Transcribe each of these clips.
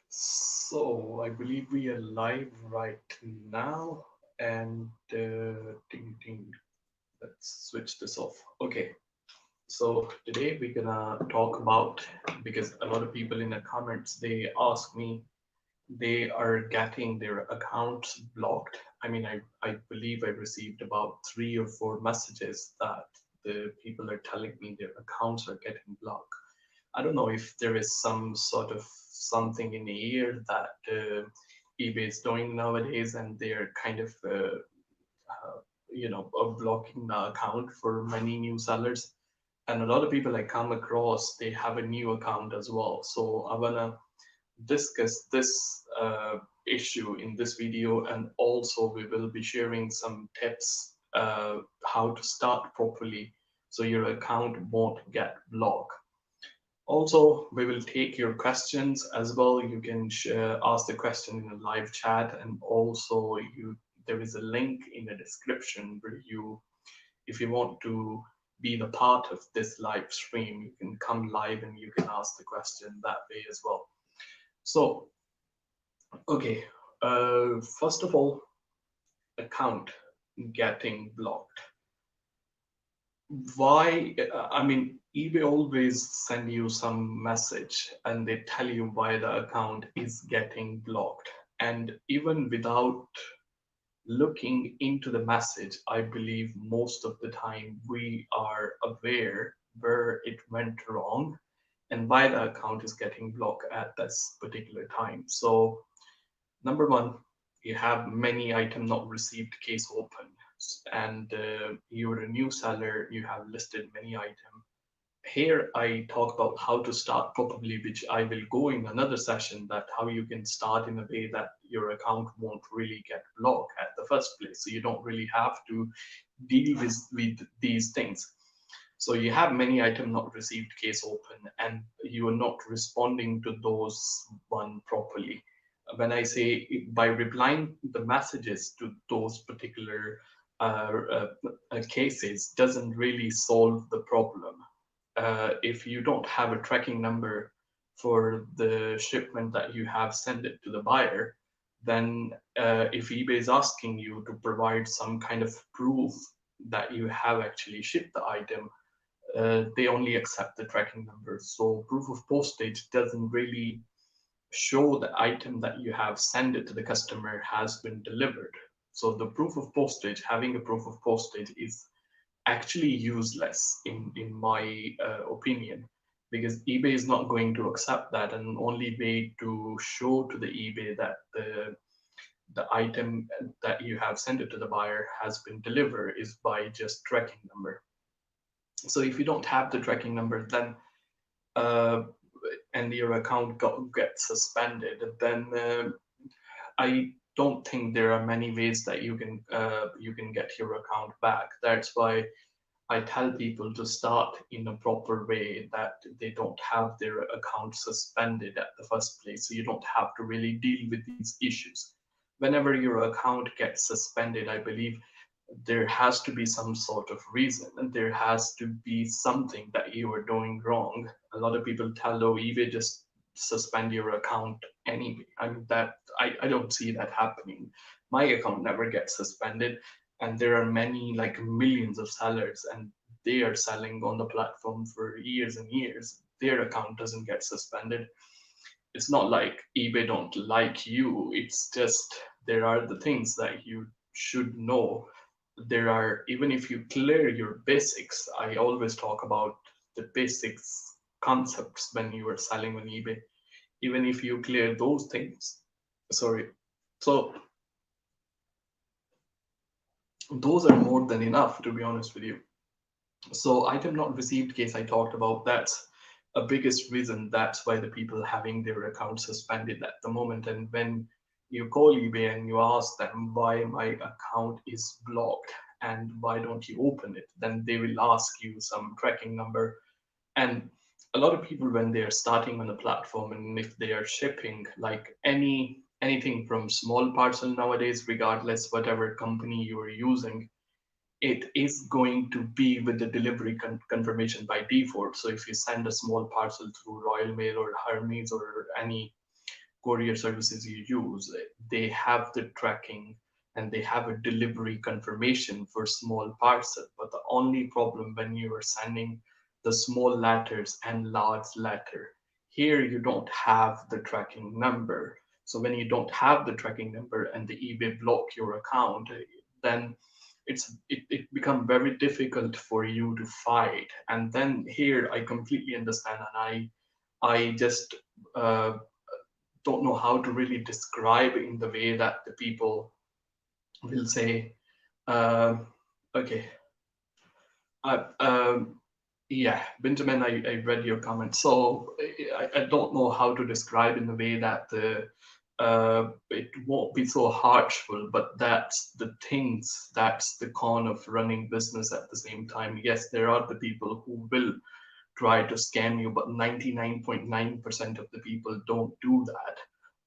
So I believe we are live right now, and ding ding. Let's switch this off. Okay. So today we're gonna talk about, because a lot of people in the comments they ask me, they are getting their accounts blocked. I mean, I believe I received about 3 or 4 messages that the people are telling me their accounts are getting blocked. I don't know if there is some sort of something in the air that eBay is doing nowadays, and they're kind of blocking the account for many new sellers. And a lot of people I come across, they have a new account as well. So I wanna discuss this issue in this video, and also we will be sharing some tips how to start properly so your account won't get blocked. Also, we will take your questions as well. You can ask the question in a live chat, and also there is a link in the description where if you want to be the part of this live stream, you can come live and you can ask the question that way as well. So, okay, first of all, account getting blocked. Why? I mean, eBay always send you some message and they tell you why the account is getting blocked. And even without looking into the message, I believe most of the time we are aware where it went wrong and why the account is getting blocked at this particular time. So, number one, you have many item not received case open, and you're a new seller, you have listed many item. Here I talk about how to start properly, which I will go in another session, that how you can start in a way that your account won't really get blocked at the first place. So you don't really have to deal with these things. So you have many item not received case open and you are not responding to those one properly. When I say by replying the messages to those particular cases doesn't really solve the problem. If you don't have a tracking number for the shipment that you have sent it to the buyer, then if eBay is asking you to provide some kind of proof that you have actually shipped the item, they only accept the tracking number. So proof of postage doesn't really show the item that you have sent it to the customer has been delivered. So the proof of postage, having a proof of postage is actually useless in my opinion, because eBay is not going to accept that, and only way to show to the eBay that the item that you have sent it to the buyer has been delivered is by just tracking number. So if you don't have the tracking number, then uh, and your account gets suspended, then I don't think there are many ways that you can get your account back. That's why I tell people to start in a proper way, that they don't have their account suspended at the first place. So you don't have to really deal with these issues. Whenever your account gets suspended, I believe there has to be some sort of reason, and there has to be something that you are doing wrong. A lot of people tell, oh, eBay just suspend your account anyway. I mean, I don't see that happening. My account never gets suspended, and there are many, like millions of sellers, and they are selling on the platform for years and years. Their account doesn't get suspended. It's not like eBay don't like you. It's just there are the things that you should know. There are, even if you clear your basics, I always talk about the basics concepts when you are selling on eBay. Even if you clear those things, sorry. So those are more than enough, to be honest with you. So item not received case I talked about, that's a biggest reason. That's why the people having their account suspended at the moment. And when you call eBay and you ask them why my account is blocked and why don't you open it, then they will ask you some tracking number. And a lot of people, when they are starting on the platform, and if they are shipping like anything from small parcel nowadays, regardless whatever company you are using, it is going to be with the delivery confirmation by default. So if you send a small parcel through Royal Mail or Hermes or any courier services you use, they have the tracking and they have a delivery confirmation for small parcel. But the only problem when you are sending the small letters and large letter, here you don't have the tracking number. So when you don't have the tracking number and the eBay block your account, then it become very difficult for you to fight. And then here I completely understand, and I just uh, don't know how to really describe in the way that the people will say, uh, okay, um, yeah, Benjamin, I read your comment. So I don't know how to describe in the way that it won't be so harshful, but that's the things, that's the con of running business at the same time. Yes, there are the people who will try to scam you, but 99.9% of the people don't do that.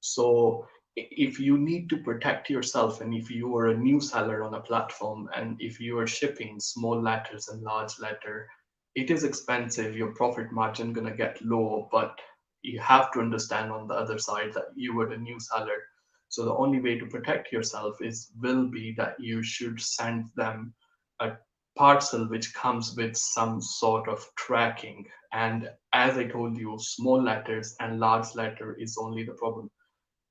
So if you need to protect yourself, and if you are a new seller on a platform, and if you are shipping small letters and large letter, it is expensive. Your profit margin gonna get low, but you have to understand on the other side that you are the new seller. So the only way to protect yourself is will be that you should send them a parcel which comes with some sort of tracking. And as I told you, small letters and large letter is only the problem.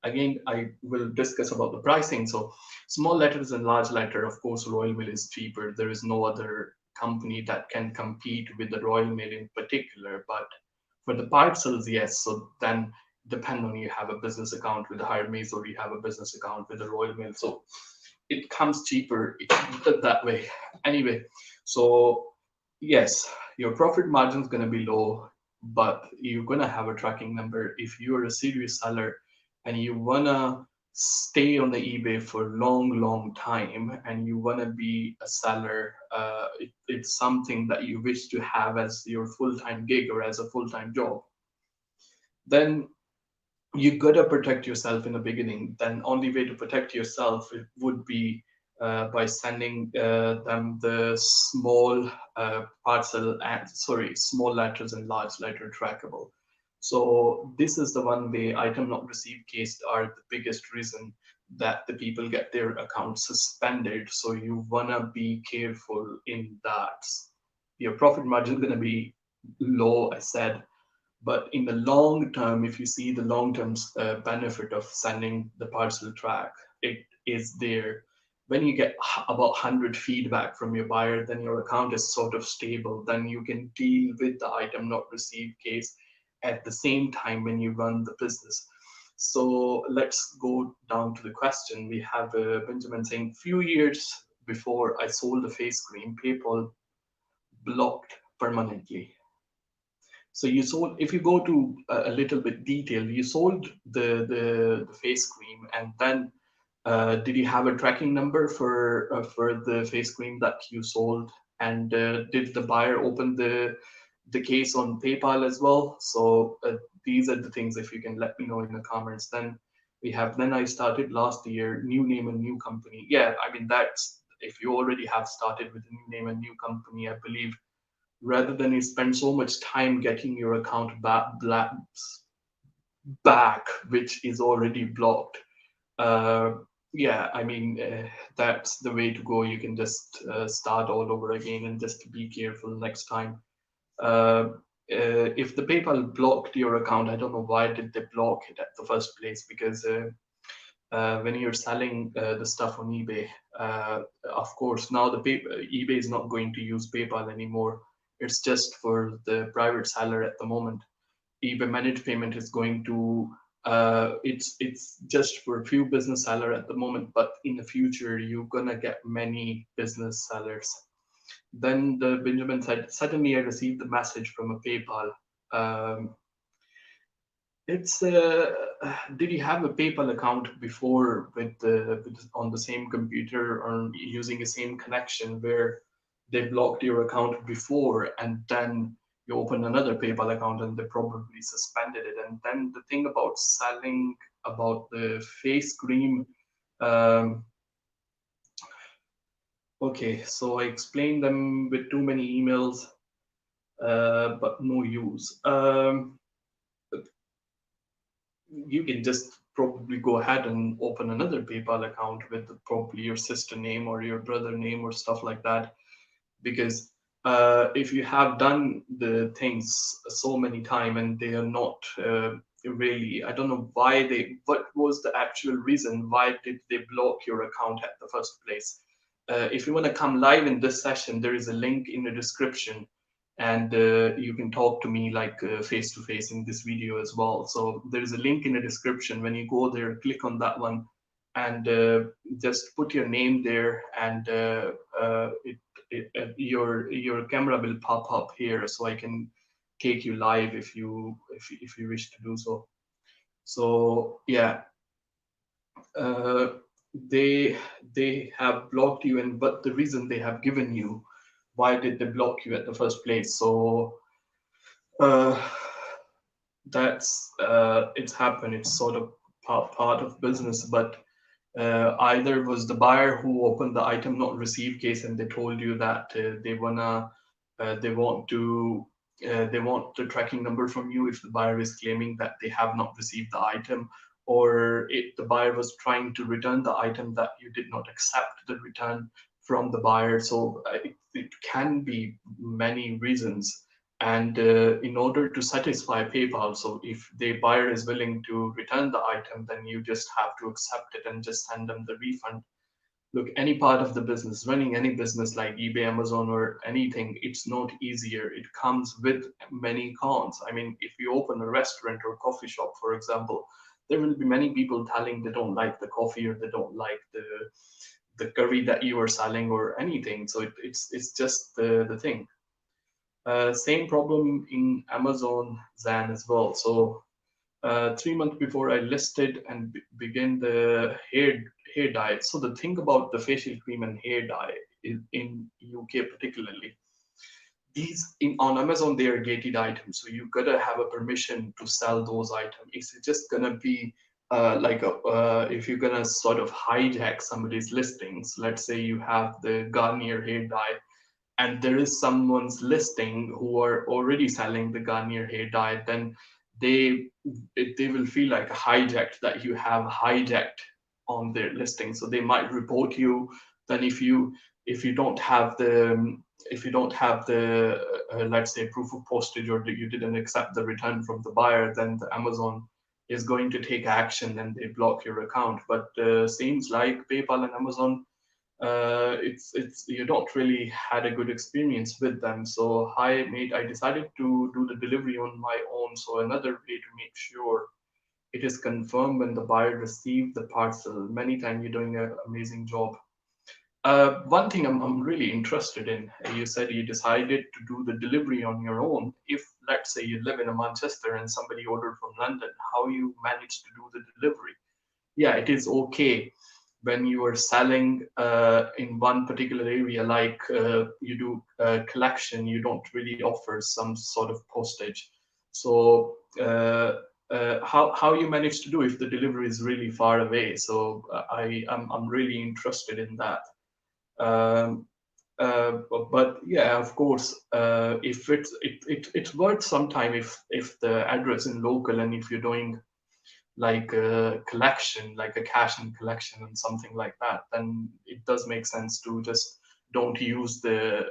Again, I will discuss about the pricing. So small letters and large letter, of course, Royal Mail is cheaper. There is no other company that can compete with the Royal Mail in particular. But for the parcels, yes. So then depend on, you have a business account with the Hire Maze or you have a business account with the Royal Mail. So it comes cheaper that way. Anyway, so yes, your profit margin is going to be low, but you're going to have a tracking number. If you're a serious seller and you want to stay on the eBay for a long time, and you want to be a seller, it's something that you wish to have as your full-time gig or as a full-time job, then you gotta protect yourself in the beginning. Then only way to protect yourself would be by sending them the small parcel and sorry, small letters and large letter trackable. So this is the one way. Item not received case are the biggest reason that the people get their account suspended. So you wanna be careful in that. Your profit margin is gonna be low, I said, but in the long term, if you see the long term benefit of sending the parcel track, it is there. When you get about 100 feedback from your buyer, then your account is sort of stable. Then you can deal with the item not received case at the same time when you run the business. So let's go down to the question. We have Benjamin saying, few years before I sold the face cream, PayPal blocked permanently. So you sold, if you go to a little bit detail, you sold the face cream, and then did you have a tracking number for the face cream that you sold? And did the buyer open the case on PayPal as well? So these are the things. If you can let me know in the comments. Then we have. Then I started last year, new name and new company. Yeah, I mean that's if you already have started with a new name and new company, I believe rather than you spend so much time getting your account back, which is already blocked. Uh, yeah, I mean, that's the way to go. You can just start all over again and just be careful next time. Uh, if the PayPal blocked your account, I don't know why did they block it at the first place, because when you're selling the stuff on eBay, of course, now eBay is not going to use PayPal anymore. It's just for the private seller at the moment. eBay managed payment is going to it's just for a few business seller at the moment, but in the future you're gonna get many business sellers. Then the Benjamin said, suddenly I received the message from a PayPal. Um, it's did you have a PayPal account before on the same computer or using the same connection where they blocked your account before, and then you open another PayPal account and they probably suspended it? And then the thing about selling about the face cream, um, okay, so I explained them with too many emails, but no use. you can just probably go ahead and open another PayPal account with probably your sister name or your brother name or stuff like that. Because if you have done the things so many times and they are not really, I don't know why what was the actual reason, why did they block your account at the first place? If you want to come live in this session, there is a link in the description, and you can talk to me like face to face in this video as well. So there is a link in the description. When you go there, click on that one and just put your name there, and your camera will pop up here, so I can take you live if you wish to do so. So yeah, uh, they they have blocked you, and but the reason they have given you, why did they block you at the first place? So uh, that's it's happened. It's sort of part of business, but either was the buyer who opened the item not received case and they told you that they want to they want the tracking number from you if the buyer is claiming that they have not received the item, or if the buyer was trying to return the item that you did not accept the return from the buyer. So it can be many reasons. And in order to satisfy PayPal, so if the buyer is willing to return the item, then you just have to accept it and just send them the refund. Look, any part of the business, running any business like eBay, Amazon, or anything, it's not easier. It comes with many cons. I mean, if you open a restaurant or coffee shop, for example, there will be many people telling they don't like the coffee or they don't like the curry that you are selling or anything. So it's just the thing. Same problem in Amazon Zan as well. So 3 months before I listed and began the hair dye. So the thing about the facial cream and hair dye in UK particularly, these in on Amazon they are gated items, so you gotta have a permission to sell those items. It's just gonna be if you're gonna sort of hijack somebody's listings. Let's say you have the Garnier hair dye and there is someone's listing who are already selling the Garnier hair dye, then they they will feel like hijacked, that you have hijacked on their listing. So they might report you. Then if you don't have the let's say proof of postage, or that you didn't accept the return from the buyer, then the Amazon is going to take action and they block your account. But seems like PayPal and Amazon, it's you don't really had a good experience with them. So I decided to do the delivery on my own. So another way to make sure it is confirmed when the buyer received the parcel. Many times you're doing an amazing job. One thing I'm really interested in, you said you decided to do the delivery on your own. If, let's say, you live in a Manchester and somebody ordered from London, how you manage to do the delivery? Yeah, it is okay when you are selling in one particular area, like you do collection, you don't really offer some sort of postage. So how you manage to do if the delivery is really far away? So I'm really interested in that. Um, but yeah, of course, if it's worth some time if the address is local, and if you're doing like a collection, like a cash and collection and something like that, then it does make sense to just don't use the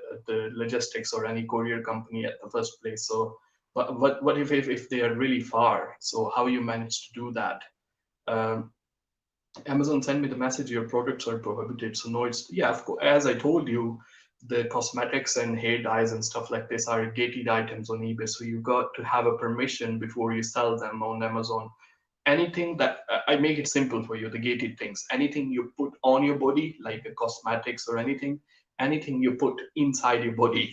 logistics or any courier company at the first place. So, but what if they are really far? So how you manage to do that? Um, Amazon sent me the message your products are prohibited. So no, it's yeah, of course, as I told you, the cosmetics and hair dyes and stuff like this are gated items on eBay. So you got to have a permission before you sell them on Amazon. Anything that I make it simple for you, the gated things, anything you put on your body, like a cosmetics or anything you put inside your body,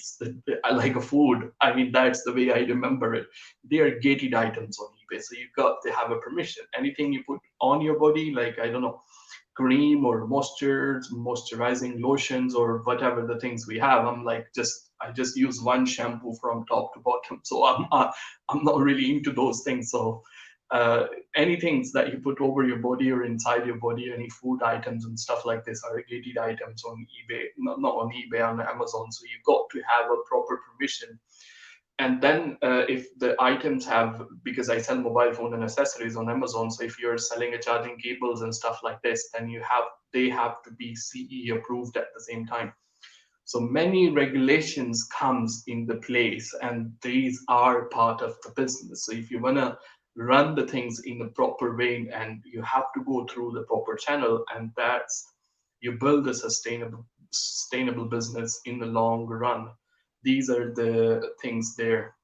like a food. I mean, that's the way I remember it. They are gated items on eBay. So you got to have a permission. Anything you put on your body, like, I don't know, cream or moisturizing lotions or whatever the things we have. I just use one shampoo from top to bottom. So I'm not really into those things. So uh, anything that you put over your body or inside your body, any food items and stuff like this are gated items on eBay, not on eBay, on Amazon. So you got to have a proper permission. And then if the items have, because I sell mobile phone and accessories on Amazon, so if you're selling a charging cables and stuff like this, then they have to be CE approved at the same time. So many regulations comes in the place, and these are part of the business. So if you wanna run the things in the proper way, and you have to go through the proper channel, and that's you build a sustainable business in the long run. These are the things there.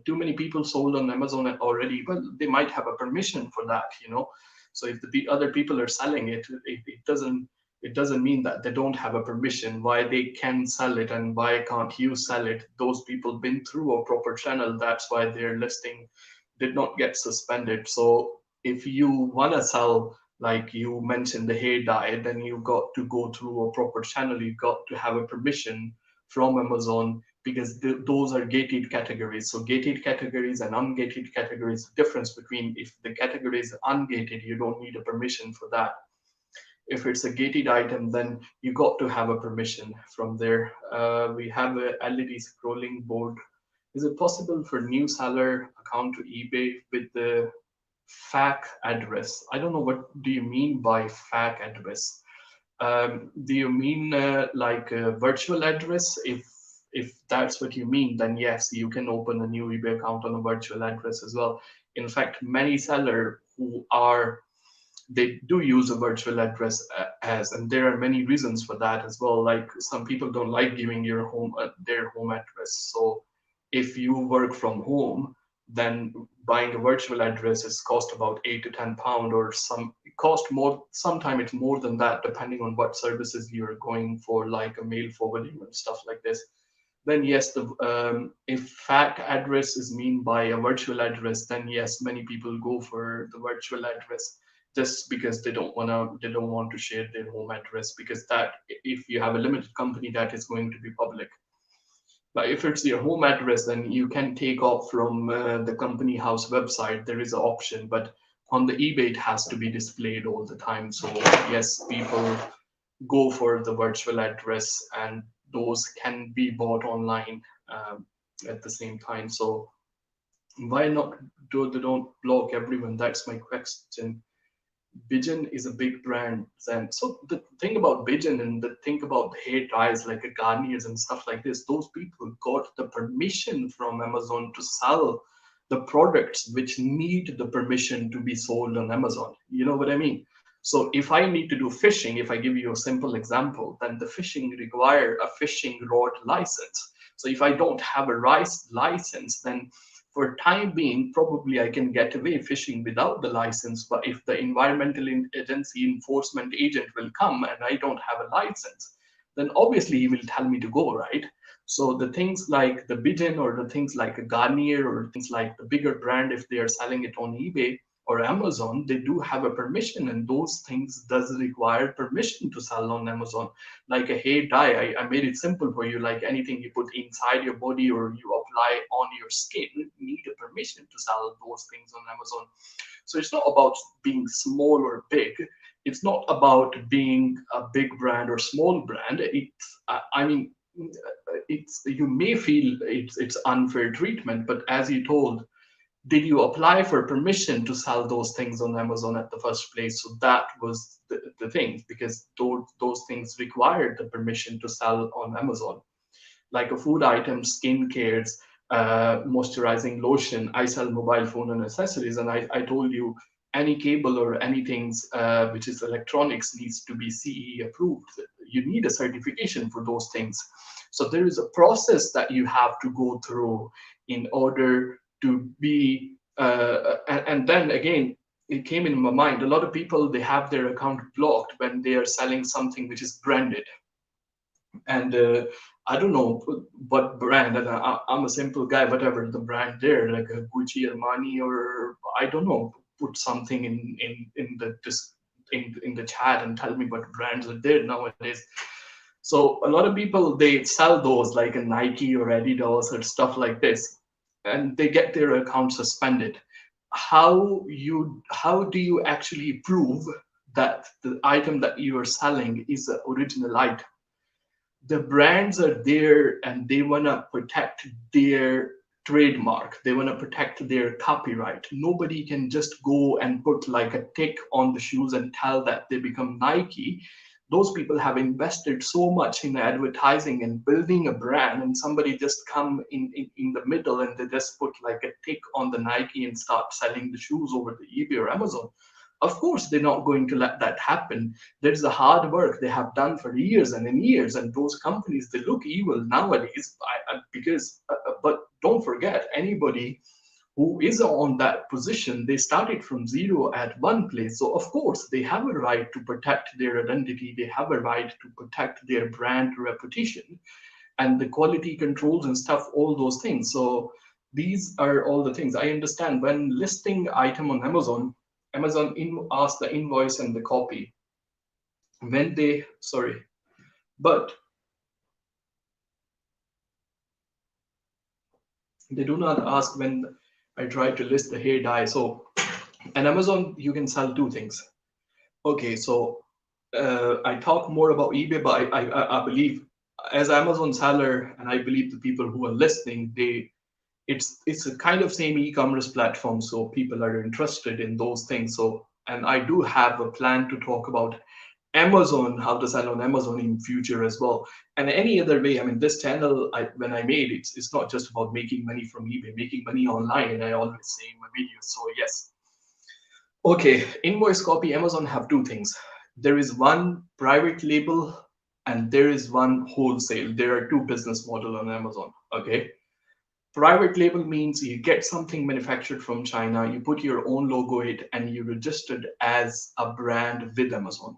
Too many people sold on Amazon already. Well, they might have a permission for that, you know. So if the other people are selling it, it doesn't mean that they don't have a permission. Why they can sell it and why can't you sell it? Those people been through a proper channel. That's why their listing did not get suspended. So if you wanna sell, like you mentioned, the hair dye, then you got to go through a proper channel. You got to have a permission from Amazon, because those are gated categories. So gated categories and ungated categories, the difference between, if the category is ungated, you don't need a permission for that. If it's a gated item, then you got to have a permission from there. We have a LED scrolling board. Is it possible for new seller account to eBay with the FAQ address? I don't know, what do you mean by FAQ address? Do you mean like a virtual address? If that's what you mean, then yes, you can open a new eBay account on a virtual address as well. In fact, many sellers they do use a virtual address as, and there are many reasons for that as well. Like some people don't like giving their home address. So if you work from home, then buying a virtual address is cost about £8 to £10, or some it cost more. Sometimes it's more than that, depending on what services you're going for, like a mail forwarding and stuff like this. Then yes, if FAQ address is mean by a virtual address, then yes, many people go for the virtual address, just because they don't want to share their home address, because that, if you have a limited company, that is going to be public. But if it's your home address, then you can take off from the company house website. There is an option, but on the eBay, it has to be displayed all the time. So yes, people go for the virtual address, and those can be bought online at the same time. So why not they don't block everyone? That's my question. Bijan is a big brand. And so the thing about Bijan and the thing about the hair dyes like a Garnier's and stuff like this, those people got the permission from Amazon to sell the products which need the permission to be sold on Amazon. You know what I mean? So if I need to do fishing, if I give you a simple example, then the fishing require a fishing rod license. So if I don't have a rice license, then for time being, probably I can get away fishing without the license. But if the environmental agency enforcement agent will come and I don't have a license, then obviously he will tell me to go, right? So the things like the Bijan, or the things like a Garnier, or things like the bigger brand, if they are selling it on eBay or Amazon, they do have a permission, and those things does require permission to sell on Amazon. Like a hair dye, I made it simple for you. Like anything you put inside your body or you apply on your skin, you need a permission to sell those things on Amazon. So it's not about being small or big. It's not about being a big brand or small brand. I mean, it's, you may feel it's unfair treatment, but as you told, did you apply for permission to sell those things on Amazon at the first place? So that was the thing, because those things required the permission to sell on Amazon. Like a food item, skin cares, moisturizing lotion. I sell mobile phone and accessories, and I told you any cable or anything which is electronics needs to be CE approved. You need a certification for those things. So there is a process that you have to go through in order to be and then again, it came in my mind, a lot of people, they have their account blocked when they are selling something which is branded. And I don't know what brand, and I'm a simple guy, whatever the brand there, like a Gucci, Armani, or I don't know, put something in the chat and tell me what brands are there nowadays. So a lot of people, they sell those like a Nike or Adidas or stuff like this, and they get their account suspended. How do you actually prove that the item that you are selling is the original item? The brands are there and they want to protect their trademark. They want to protect their copyright. Nobody can just go and put like a tick on the shoes and tell that they become Nike. Those people have invested so much in advertising and building a brand, and somebody just come in the middle and they just put like a tick on the Nike and start selling the shoes over the eBay or Amazon. Of course, they're not going to let that happen. There's the hard work they have done for years and years, and those companies, they look evil nowadays because, but don't forget, anybody who is on that position, they started from zero at one place. So of course, they have a right to protect their identity. They have a right to protect their brand reputation and the quality controls and stuff, all those things. So these are all the things. I understand when listing item on Amazon, Amazon asks the invoice and the copy. When they, sorry, but they do not ask when I try to list the hair dye. So on Amazon, you can sell two things. Okay, so I talk more about eBay, but I believe as Amazon seller, and I believe the people who are listening, it's a kind of same e-commerce platform, so people are interested in those things. So, and I do have a plan to talk about Amazon, how to sell on Amazon in future as well. And any other way, I mean, this channel, when I made it, it's not just about making money from eBay, making money online, and I always say in my videos. So yes. Okay, invoice copy, Amazon have two things. There is one private label and there is one wholesale. There are two business model on Amazon. Okay. Private label means you get something manufactured from China, you put your own logo it, and you registered as a brand with Amazon.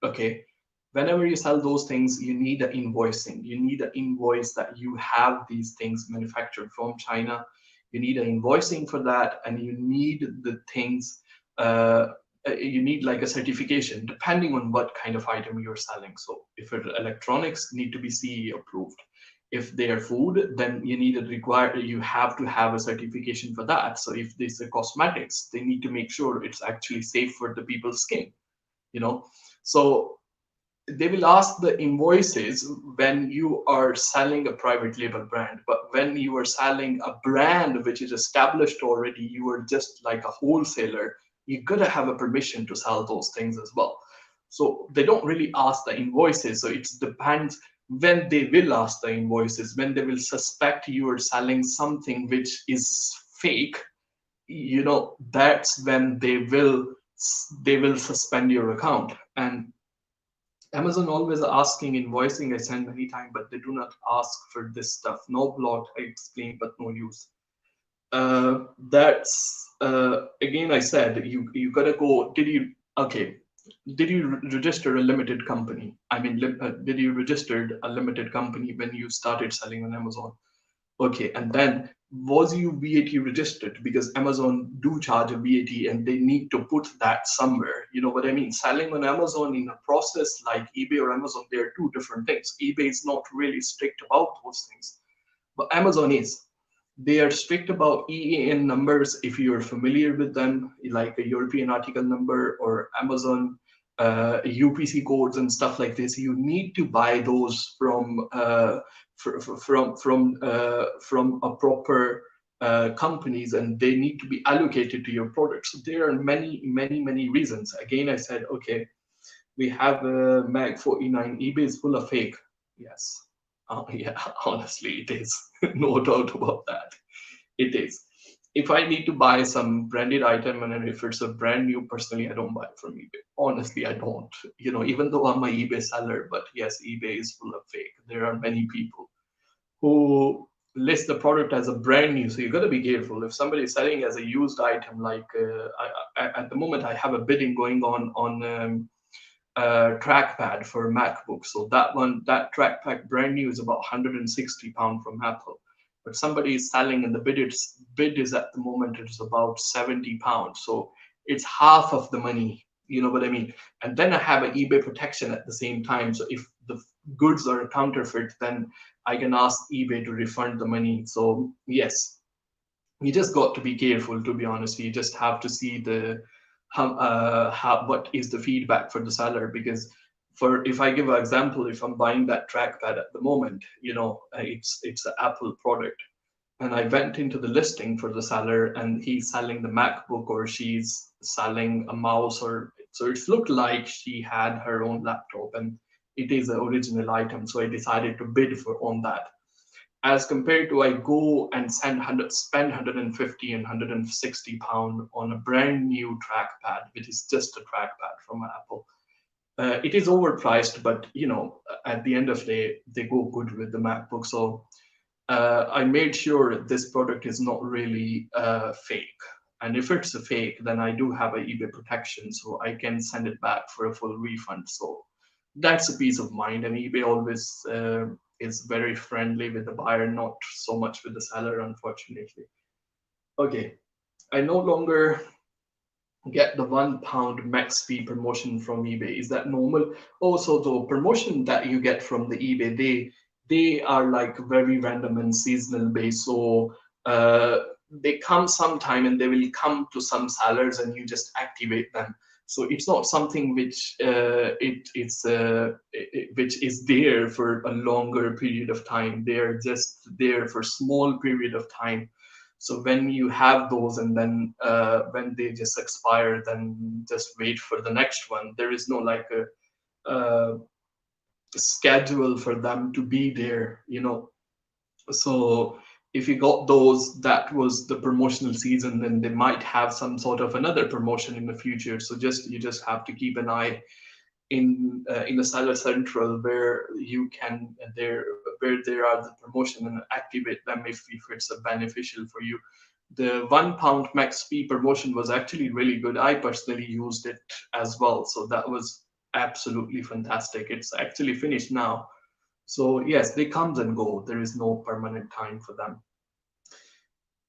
Okay. Whenever you sell those things, you need an invoicing. You need an invoice that you have these things manufactured from China. You need an invoicing for that, and you need the things. You need like a certification depending on what kind of item you're selling. So if it's electronics, need to be CE approved. If they are food, then you need to require, you have to have a certification for that. So if this is cosmetics, they need to make sure it's actually safe for the people's skin, you know. So they will ask the invoices when you are selling a private label brand, but when you are selling a brand which is established already, you are just like a wholesaler, you gotta have a permission to sell those things as well. So they don't really ask the invoices. So it depends when they will ask the invoices, when they will suspect you are selling something which is fake, you know, that's when they will suspend your account. And Amazon always asking invoicing, I send many times, but they do not ask for this stuff. No blog, I explain, but no use. That's again, I said you gotta go. Did you okay? Did you register a limited company? I mean, did you registered a limited company when you started selling on Amazon? Okay, and then was you VAT registered? Because Amazon do charge a VAT and they need to put that somewhere. You know what I mean? Selling on Amazon in a process like eBay or Amazon, they are two different things. eBay is not really strict about those things, but Amazon is. They are strict about EAN numbers. If you're familiar with them, like a European article number or Amazon UPC codes and stuff like this, you need to buy those from a proper companies, and they need to be allocated to your product. So there are many reasons. Again, I said, okay, we have a Mag 49. eBay is full of fake. Yes. Yeah, honestly, it is. No doubt about that. It is. If I need to buy some branded item and if it's a brand new, personally, I don't buy it from eBay. Honestly, I don't. You know, even though I'm a eBay seller, but yes, eBay is full of fake. There are many people who list the product as a brand new. So you got to be careful. If somebody is selling as a used item, like at the moment, I have a bidding going on trackpad for MacBook. So that trackpad brand new is about £160 from Apple. But somebody is selling and the bid is at the moment it's about £70. So it's half of the money. You know what I mean? And then I have an eBay protection at the same time. So if the goods are counterfeit, then I can ask eBay to refund the money. So yes, you just got to be careful, to be honest. You just have to see the what is the feedback for the seller, because For if I give an example, if I'm buying that trackpad at the moment, it's an Apple product, and I went into the listing for the seller, and he's selling the MacBook or she's selling a mouse, or so it looked like she had her own laptop, and it is an original item. So I decided to bid for on that. As compared to I go and spend 150 and 160 pound on a brand new trackpad, which is just a trackpad from Apple. It is overpriced, but at the end of the day, they go good with the MacBook. So I made sure this product is not really fake. And if it's a fake, then I do have a eBay protection, so I can send it back for a full refund. So that's a peace of mind. And eBay always is very friendly with the buyer, not so much with the seller, unfortunately. Okay, I no longer get the £1 max fee promotion from eBay. Is that normal? Also, the promotion that you get from the eBay, they are like very random and seasonal based. So they come sometime and they will come to some sellers and you just activate them. So it's not something which which is there for a longer period of time. They are just there for small period of time. So when you have those, and then when they just expire, then just wait for the next one. There is no like a schedule for them to be there. So if you got those, that was the promotional season, then they might have some sort of another promotion in the future. So you just have to keep an eye in the seller central where you can where there are the promotion, and activate them if it's a beneficial for you. The £1 max fee promotion was actually really good. I personally used it as well, so that was absolutely fantastic. It's actually finished now. So yes, they comes and go. There is no permanent time for them.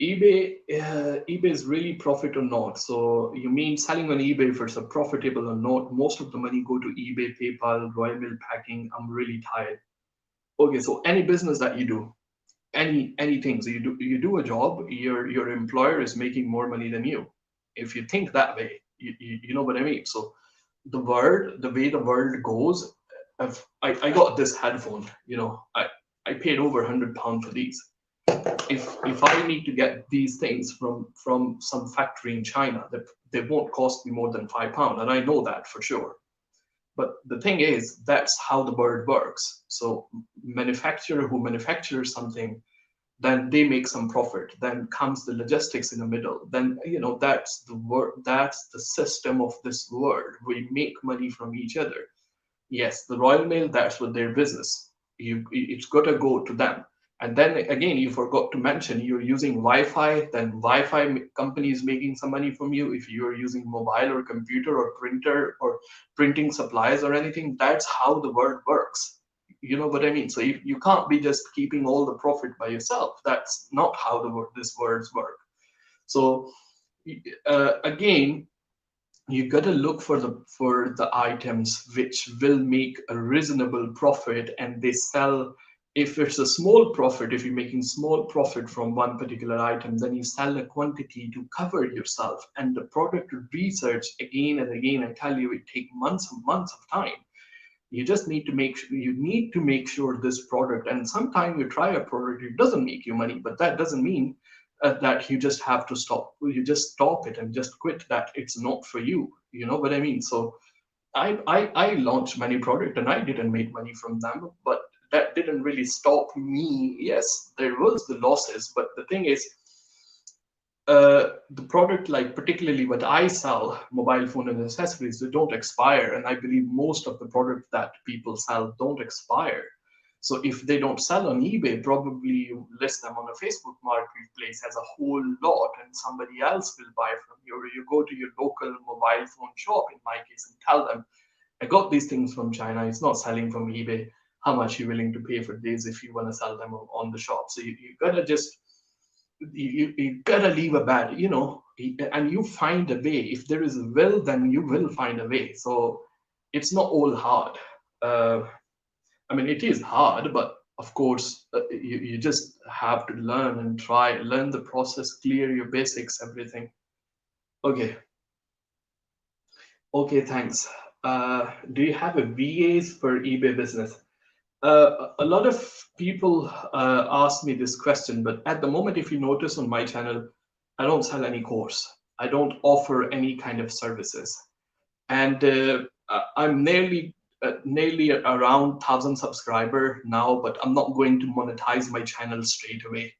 eBay is really profit or not? So you mean selling on eBay if it's a profitable or not? Most of the money go to eBay, PayPal, Royal Mail packing. I'm really tired. Okay, so any business that you do, anything. So you do a job, your employer is making more money than you. If you think that way, you know what I mean. So the way the world goes, I got this headphone. I paid over £100 for these. If I need to get these things from some factory in China, that they won't cost me more than £5, and I know that for sure. But the thing is, that's how the world works. So manufacturer who manufactures something, then they make some profit. Then comes the logistics in the middle. Then that's the system of this world. We make money from each other. Yes, the Royal Mail, that's what their business. It's got to go to them. And then again, you forgot to mention you're using Wi-Fi, then Wi-Fi company is making some money from you. If you're using mobile or computer or printer or printing supplies or anything, that's how the world works. You know what I mean? So you can't be just keeping all the profit by yourself. That's not how this world's work. So again, you got to look for the items which will make a reasonable profit, and they sell. If it's a small profit, if you're making small profit from one particular item, then you sell a quantity to cover yourself. And the product research, again and again, I tell you, it takes months and months of time. You just need to make sure this product, and sometimes you try a product, it doesn't make you money, but that doesn't mean that you just have to stop. You just stop it and just quit that. It's not for you. You know what I mean? So I launched many products and I didn't make money from them, but that didn't really stop me. Yes, there was the losses, but the thing is, the product, like particularly what I sell, mobile phone and accessories, they don't expire, and I believe most of the product that people sell don't expire. So if they don't sell on eBay, probably you list them on a Facebook marketplace as a whole lot, and somebody else will buy from you. Or you go to your local mobile phone shop, in my case, and tell them, I got these things from China. It's not selling from eBay. How much are you willing to pay for these if you want to sell them on the shop? So you gotta just you gotta leave a bad, and you find a way. If there is a will, then you will find a way. So it's not all hard. I mean, it is hard, but of course, you just have to learn and learn the process, clear your basics, everything. Okay. Okay, thanks. Do you have a VAs for eBay business? A lot of people ask me this question, but at the moment, if you notice on my channel, I don't sell any course. I don't offer any kind of services, and I'm nearly around 1,000 subscriber now, but I'm not going to monetize my channel straight away.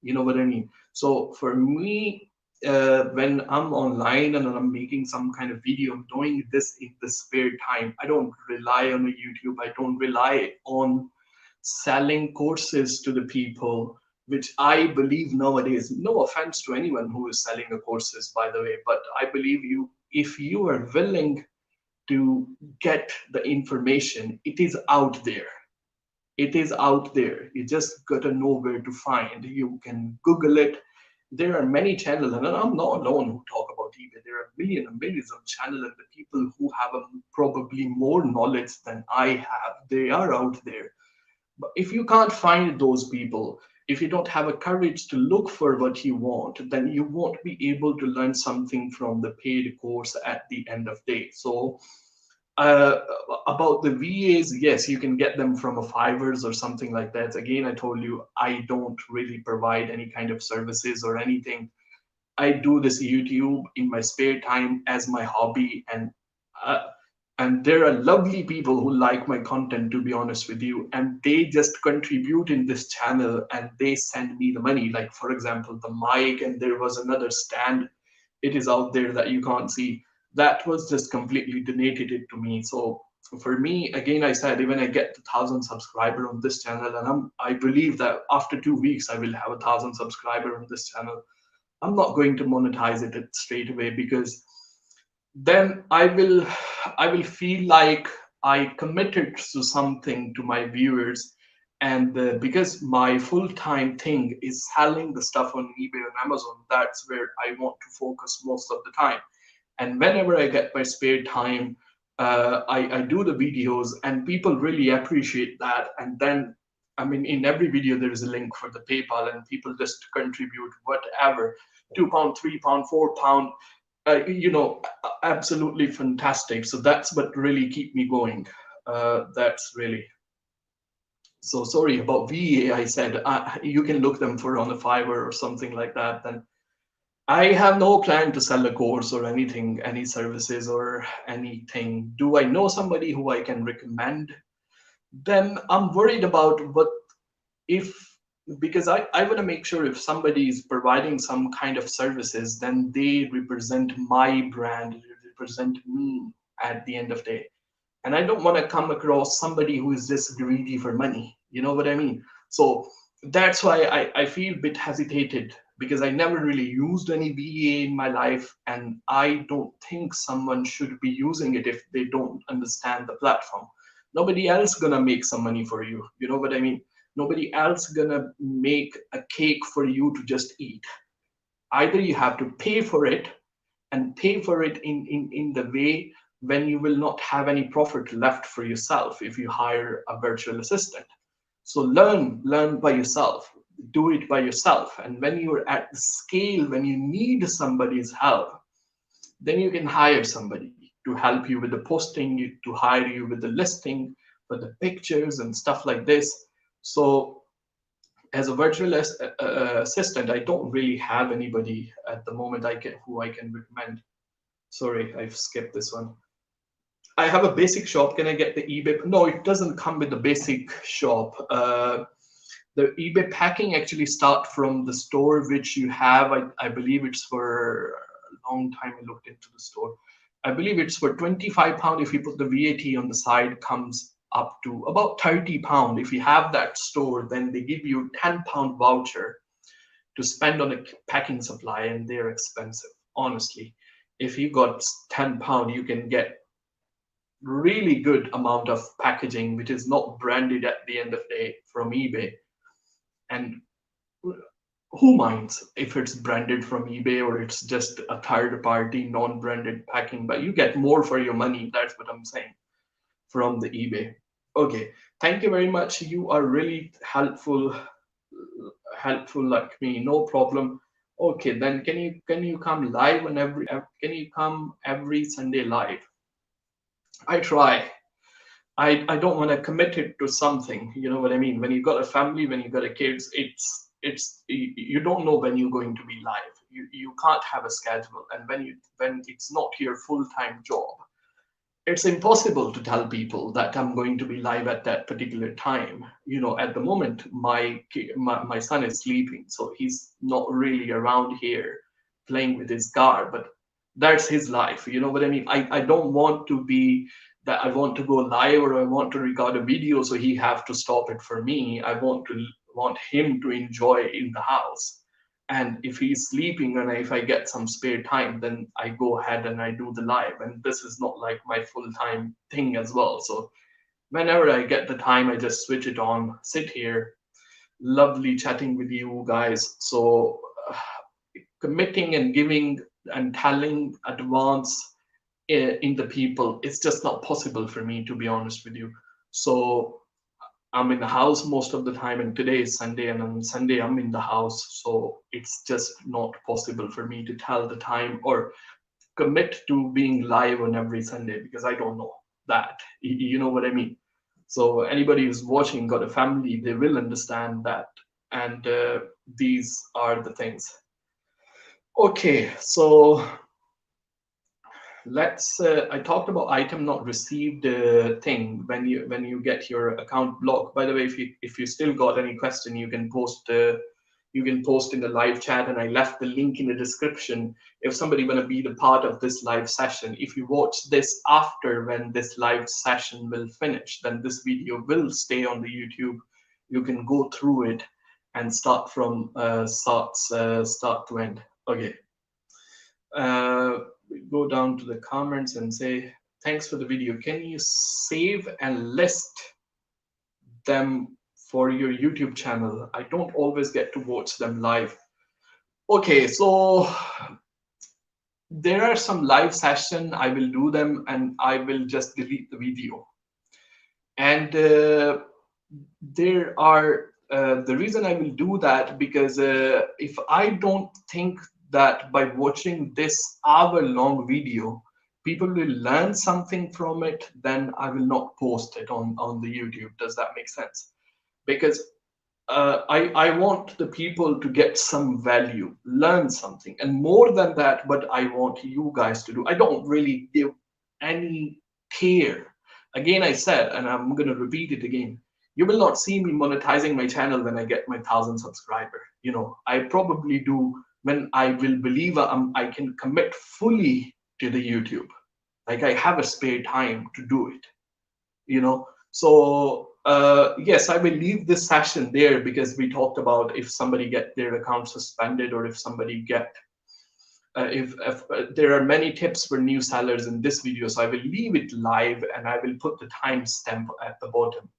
You know what I mean? So for me, when I'm online and I'm making some kind of video, I'm doing this in the spare time. I don't rely on a YouTube. I don't rely on selling courses to the people, which I believe nowadays, no offense to anyone who is selling the courses, by the way, but I believe if you are willing to get the information, it is out there. It is out there. You just gotta know where to find. You can Google it. There are many channels, and I'm not alone who talk about eBay. There are millions and millions of channels, and the people who have probably more knowledge than I have, they are out there. But if you can't find those people, if you don't have a courage to look for what you want, then you won't be able to learn something from the paid course at the end of the day. So uh, about the VAs, yes, you can get them from a Fivers or something like that. Again, I told you I don't really provide any kind of services or anything. I do this YouTube in my spare time as my hobby, uh, and there are lovely people who like my content, to be honest with you, and they just contribute in this channel and they send me the money. Like for example, the mic, and there was another stand. It is out there that you can't see. That was just completely donated it to me. So for me, again, I said even I get 1,000 subscriber on this channel, and I believe that after 2 weeks I will have 1,000 subscriber on this channel. I'm not going to monetize it straight away, because then I will feel like I committed to something to my viewers, and because my full-time thing is selling the stuff on eBay and Amazon, that's where I want to focus most of the time. And whenever I get my spare time, I do the videos, and people really appreciate that. And then, I mean, in every video there is a link for the PayPal, and people just contribute whatever, £2, £3, £4, absolutely fantastic. So that's what really keep me going. That's really. So sorry about VA. I said you can look them for on a Fiverr or something like that. Then I have no plan to sell a course or anything, any services or anything. Do I know somebody who I can recommend? Then I'm worried about what if, because I want to make sure if somebody is providing some kind of services, then they represent my brand, they represent me at the end of the day. And I don't want to come across somebody who is just greedy for money. You know what I mean? So that's why I feel a bit hesitated, because I never really used any VA in my life, and I don't think someone should be using it if they don't understand the platform. Nobody else gonna make some money for you. You know what I mean? Nobody else gonna make a cake for you to just eat. Either you have to pay for it, and pay for it in the way when you will not have any profit left for yourself if you hire a virtual assistant. So learn by yourself, do it by yourself. And when you're at the scale, when you need somebody's help, then you can hire somebody to help you with the posting, to hire you with the listing, for the pictures and stuff like this. So as a virtual assistant, I don't really have anybody at the moment who I can recommend. Sorry, I've skipped this one. I have a basic shop. Can I get the eBay? No, it doesn't come with the basic shop. The eBay packing actually start from the store which you have. I believe it's for a long time. I looked into the store. I believe it's for £25. If you put the VAT on the side, comes up to about £30. If you have that store, then they give you £10 voucher to spend on a packing supply, and they're expensive. Honestly, if you got £10, you can get really good amount of packaging, which is not branded at the end of the day from eBay. And who minds if it's branded from eBay or it's just a third party non-branded packing, but you get more for your money. That's what I'm saying from the eBay. Okay, thank you very much. You are really helpful like me. No problem. Okay, then can you come live on can you come every Sunday live? I try. I don't want to commit it to something. You know what I mean? When you got a family, when you got a kids, it's you don't know when you're going to be live. You can't have a schedule, and when it's not your full-time job, it's impossible to tell people that I'm going to be live at that particular time. At the moment, my son is sleeping, so he's not really around here playing with his car, but that's his life. You know what I mean? I don't want to be that I want to go live or I want to record a video, so he have to stop it for me. I want him to enjoy in the house. And if he's sleeping and if I get some spare time, then I go ahead and I do the live. And this is not like my full-time thing as well. So whenever I get the time, I just switch it on, sit here. Lovely chatting with you guys. So committing and giving and telling advance in the people, it's just not possible for me, to be honest with you. So I'm in the house most of the time, and today is Sunday, and on Sunday I'm in the house, so it's just not possible for me to tell the time or commit to being live on every Sunday because I don't know that. You know what I mean? So anybody who's watching got a family, they will understand that, and these are the things. Okay, so let's I talked about item not received thing when you get your account blocked. By the way, if you still got any question, you can post in the live chat, and I left the link in the description if somebody want to be the part of this live session. If you watch this after when this live session will finish, then this video will stay on the YouTube. You can go through it and start from start to end. Okay. Go down to the comments and say, thanks for the video. Can you save and list them for your YouTube channel? I don't always get to watch them live. Okay, so there are some live session. I will do them and I will just delete the video. And there are the reason I will do that because if I don't think that by watching this hour-long video, people will learn something from it, then I will not post it on the YouTube. Does that make sense? Because I want the people to get some value, learn something, and more than that, what I want you guys to do. I don't really give any care. Again, I said, and I'm going to repeat it again. You will not see me monetizing my channel when I get my 1,000 subscriber. I probably do when I will believe I can commit fully to the YouTube. Like I have a spare time to do it. So yes, I will leave this session there because we talked about if somebody get their account suspended or if somebody get if there are many tips for new sellers in this video, so I will leave it live and I will put the timestamp at the bottom.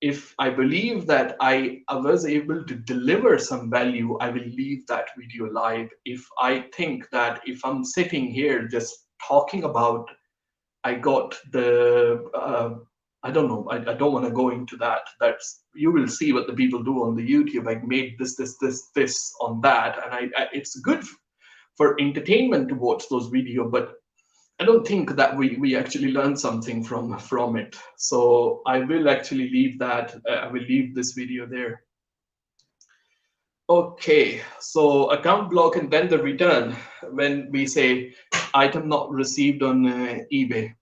If I believe that I was able to deliver some value, I will leave that video live. If I think that if I'm sitting here just talking about, I got the I don't know. I don't want to go into that. You will see what the people do on the YouTube. I made this on that, and it's good for entertainment to watch those videos, but I don't think that we actually learn something from it. So I will actually leave that. I will leave this video there. Okay, so account block and then the return when we say item not received on eBay.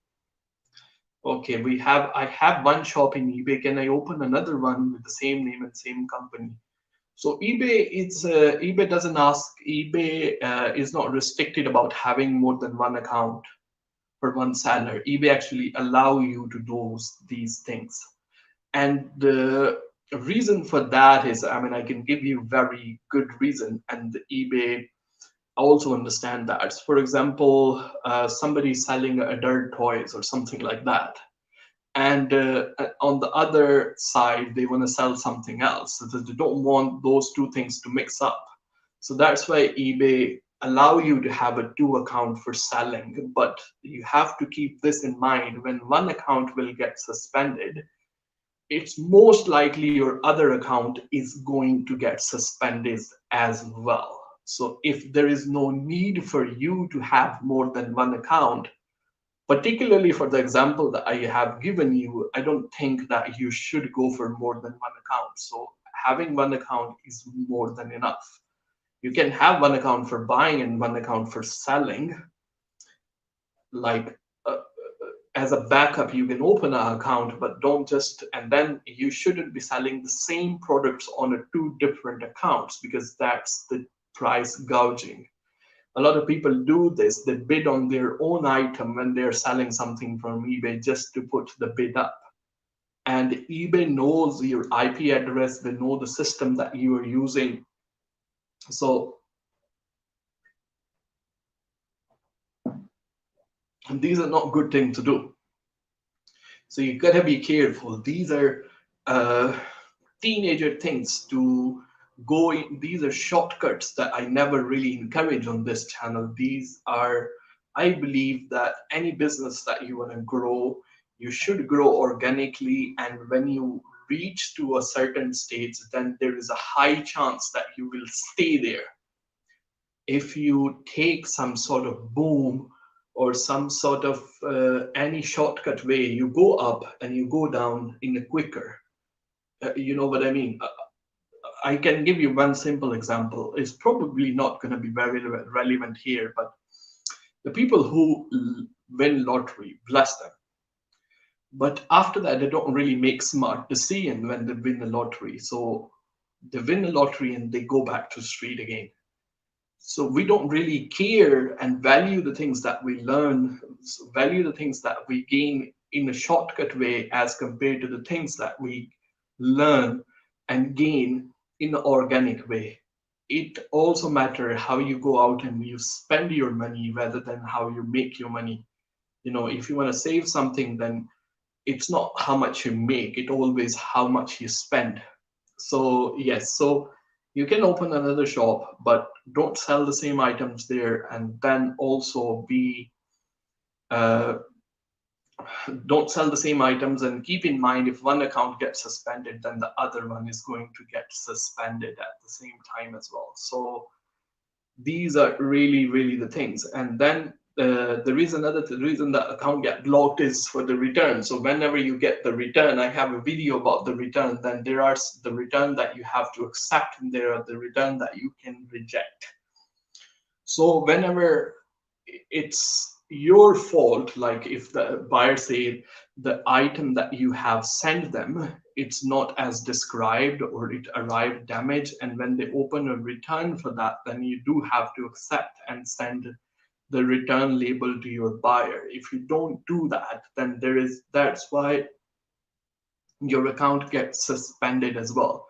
Okay, I have one shop in eBay. Can I open another one with the same name and same company? So eBay doesn't ask. eBay is not restricted about having more than one account for one seller. eBay actually allow you to do these things, and the reason for that is, I mean, I can give you very good reason, and the eBay also understand that. For example, somebody selling adult toys or something like that, and on the other side they want to sell something else, so they don't want those two things to mix up. So that's why eBay allow you to have a two account for selling, but you have to keep this in mind. When one account will get suspended, it's most likely your other account is going to get suspended as well. So if there is no need for you to have more than one account, Particularly for the example that I have given you, I don't think that you should go for more than one account. So having one account is more than enough. You can have one account for buying and one account for selling. Like as a backup, you can open an account, but don't just, and then you shouldn't be selling the same products on two different accounts, because that's the price gouging. A lot of people do this. They bid on their own item when they're selling something from eBay just to put the bid up. And eBay knows your IP address, they know the system that you are using. So these are not good things to do. So you gotta be careful. These are teenager things to go in. These are shortcuts that I never really encourage on this channel. These are, I believe that any business that you want to grow, you should grow organically. And when you reach to a certain stage, then there is a high chance that you will stay there. If you take some sort of boom or some sort of any shortcut way, you go up and you go down in a quicker. You know what I mean? I can give you one simple example. It's probably not going to be very relevant here, but the people who win lottery, bless them. But after that, they don't really make smart decisions when they win the lottery. So they win the lottery and they go back to the street again. So we don't really care and value the things that we learn, value the things that we gain in a shortcut way as compared to the things that we learn and gain in an organic way. It also matters how you go out and you spend your money rather than how you make your money. You know, if you want to save something, then it's not how much you make, it always how much you spend. So yes, so you can open another shop, but don't sell the same items there. And then also be uh, don't sell the same items, and keep in mind, if one account gets suspended, then the other one is going to get suspended at the same time as well. So these are really the things. And then the reason that account get blocked is for the return. So whenever you get the return, I have a video about the return. Then there are the return that you have to accept, and there are the return that you can reject. So whenever it's your fault, like if the buyer say the item that you have sent them, it's not as described or it arrived damaged, and when they open a return for that, then you do have to accept and send the return label to your buyer. If you don't do that, then that's why your account gets suspended as well.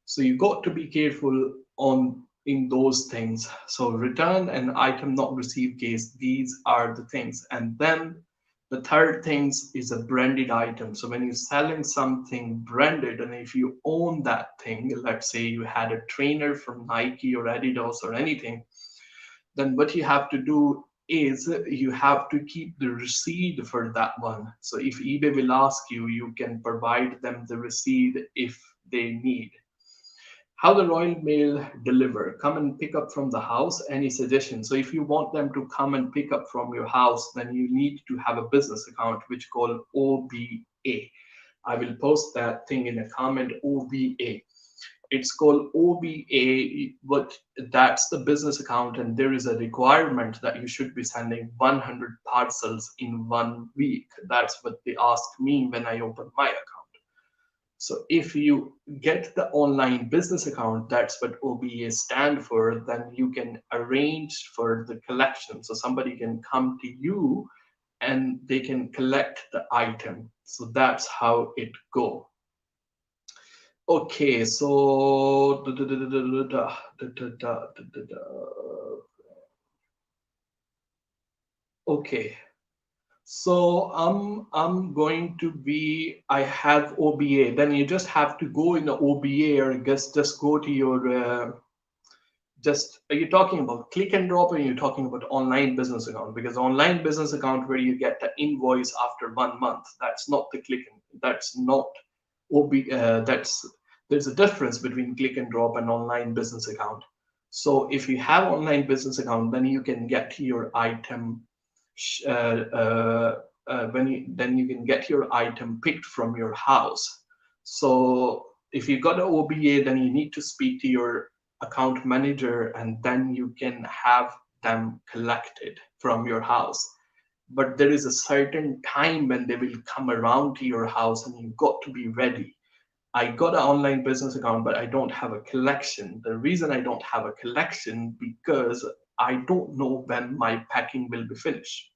So you got to be careful on in those things. So return and item not received case, these are the things. And then the third things is a branded item. So when you're selling something branded, and if you own that thing, let's say you had a trainer from Nike or Adidas or anything, then what you have to do is you have to keep the receipt for that one. So if eBay will ask you, you can provide them the receipt if they need. How the Royal Mail deliver? Come and pick up from the house. Any suggestions? So if you want them to come and pick up from your house, then you need to have a business account, which called OBA. I will post that thing in a comment. OBA. It's called OBA, but that's the business account, and there is a requirement that you should be sending 100 parcels in 1 week. That's what they asked me when I opened my account. So if you get the online business account, that's what OBA stand for, then you can arrange for the collection. So somebody can come to you and they can collect the item. So that's how it go. Okay, so okay. So I'm going to be, I have OBA. Then you just have to go in the OBA, or just go to your just, are you talking about click and drop, or are you talking about online business account? Because online business account where you get the invoice after 1 month, that's not the click and that's not that's, there's a difference between click and drop and online business account. So if you have online business account, then you can get your item then you can get your item picked from your house. So if you got an OBA, then you need to speak to your account manager, and then you can have them collected from your house. But there is a certain time when they will come around to your house, and you've got to be ready. I got an online business account, but I don't have a collection. The reason I don't have a collection because I don't know when my packing will be finished.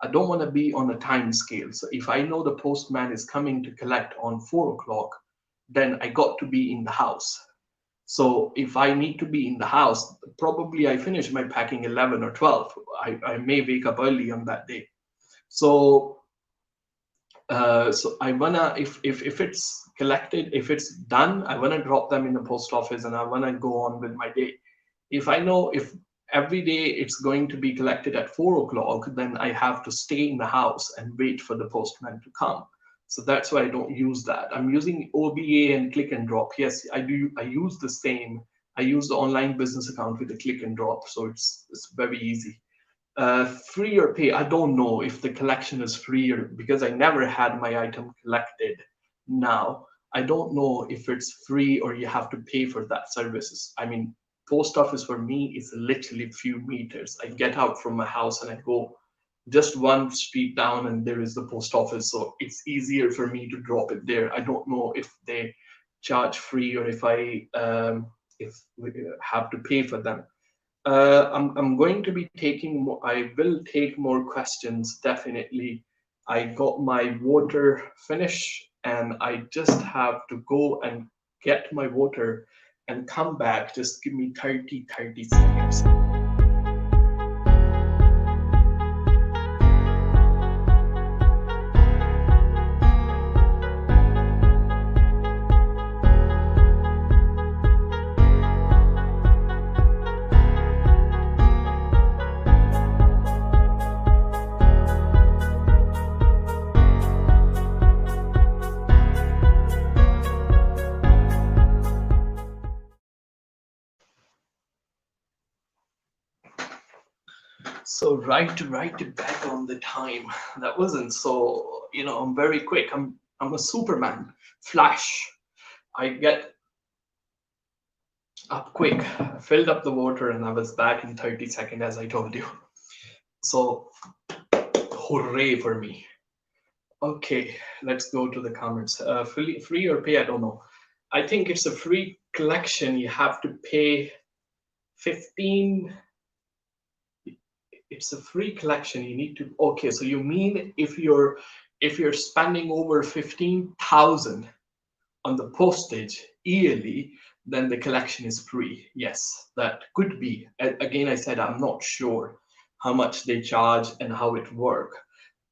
I don't want to be on a time scale. So if I know the postman is coming to collect on 4 o'clock, then I got to be in the house. So if I need to be in the house, probably I finish my packing 11 or 12. I may wake up early on that day. So so I wanna, if it's collected, if it's done, I wanna drop them in the post office and I wanna go on with my day. If I know if every day it's going to be collected at 4 o'clock, then I have to stay in the house and wait for the postman to come. So that's why I don't use that. I'm using OBA and click and drop. Yes, I do. I use the same. I use the online business account with the click and drop, so it's very easy. Free or pay, I don't know if the collection is free, or because I never had my item collected. Now I don't know if it's free or you have to pay for that services. I mean, post office for me is literally few meters. I get out from my house and I go just one street down and there is the post office, so it's easier for me to drop it there. I don't know if they charge free or if if we have to pay for them. I'm going to be taking more, I will take more questions, definitely. I got my water finish and I just have to go and get my water and come back. Just give me 30 seconds. So right back on the time. That wasn't so, I'm very quick. I'm a Superman. Flash. I get up quick, filled up the water, and I was back in 30 seconds, as I told you. So hooray for me. Okay, let's go to the comments. Free or pay, I don't know. I think it's a free collection. You have to pay 15. It's a free collection. You need to, okay, so you mean if you're spending over 15,000 on the postage yearly, then the collection is free. Yes, that could be. Again, I said I'm not sure how much they charge and how it work.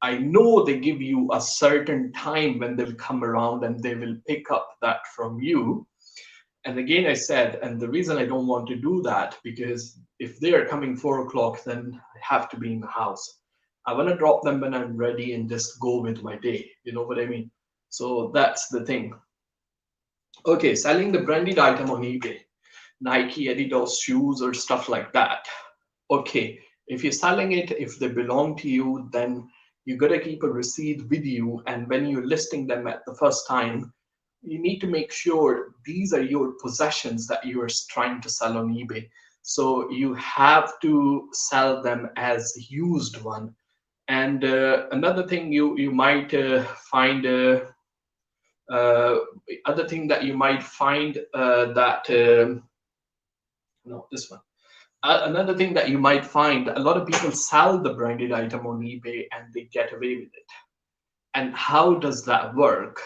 I know they give you a certain time when they'll come around and they will pick up that from you. And again, I said, and the reason I don't want to do that, because if they are coming 4 o'clock, then I have to be in the house. I want to drop them when I'm ready and just go with my day. You know what I mean? So that's the thing. Okay, selling the branded item on eBay, Nike, Adidas shoes or stuff like that. Okay, if you're selling it, if they belong to you, then you got to keep a receipt with you. And when you're listing them at the first time, you need to make sure these are your possessions that you are trying to sell on eBay. So you have to sell them as used one. And another thing you might find, other thing that you might find no, this one. Another thing that you might find, a lot of people sell the branded item on eBay and they get away with it. And how does that work?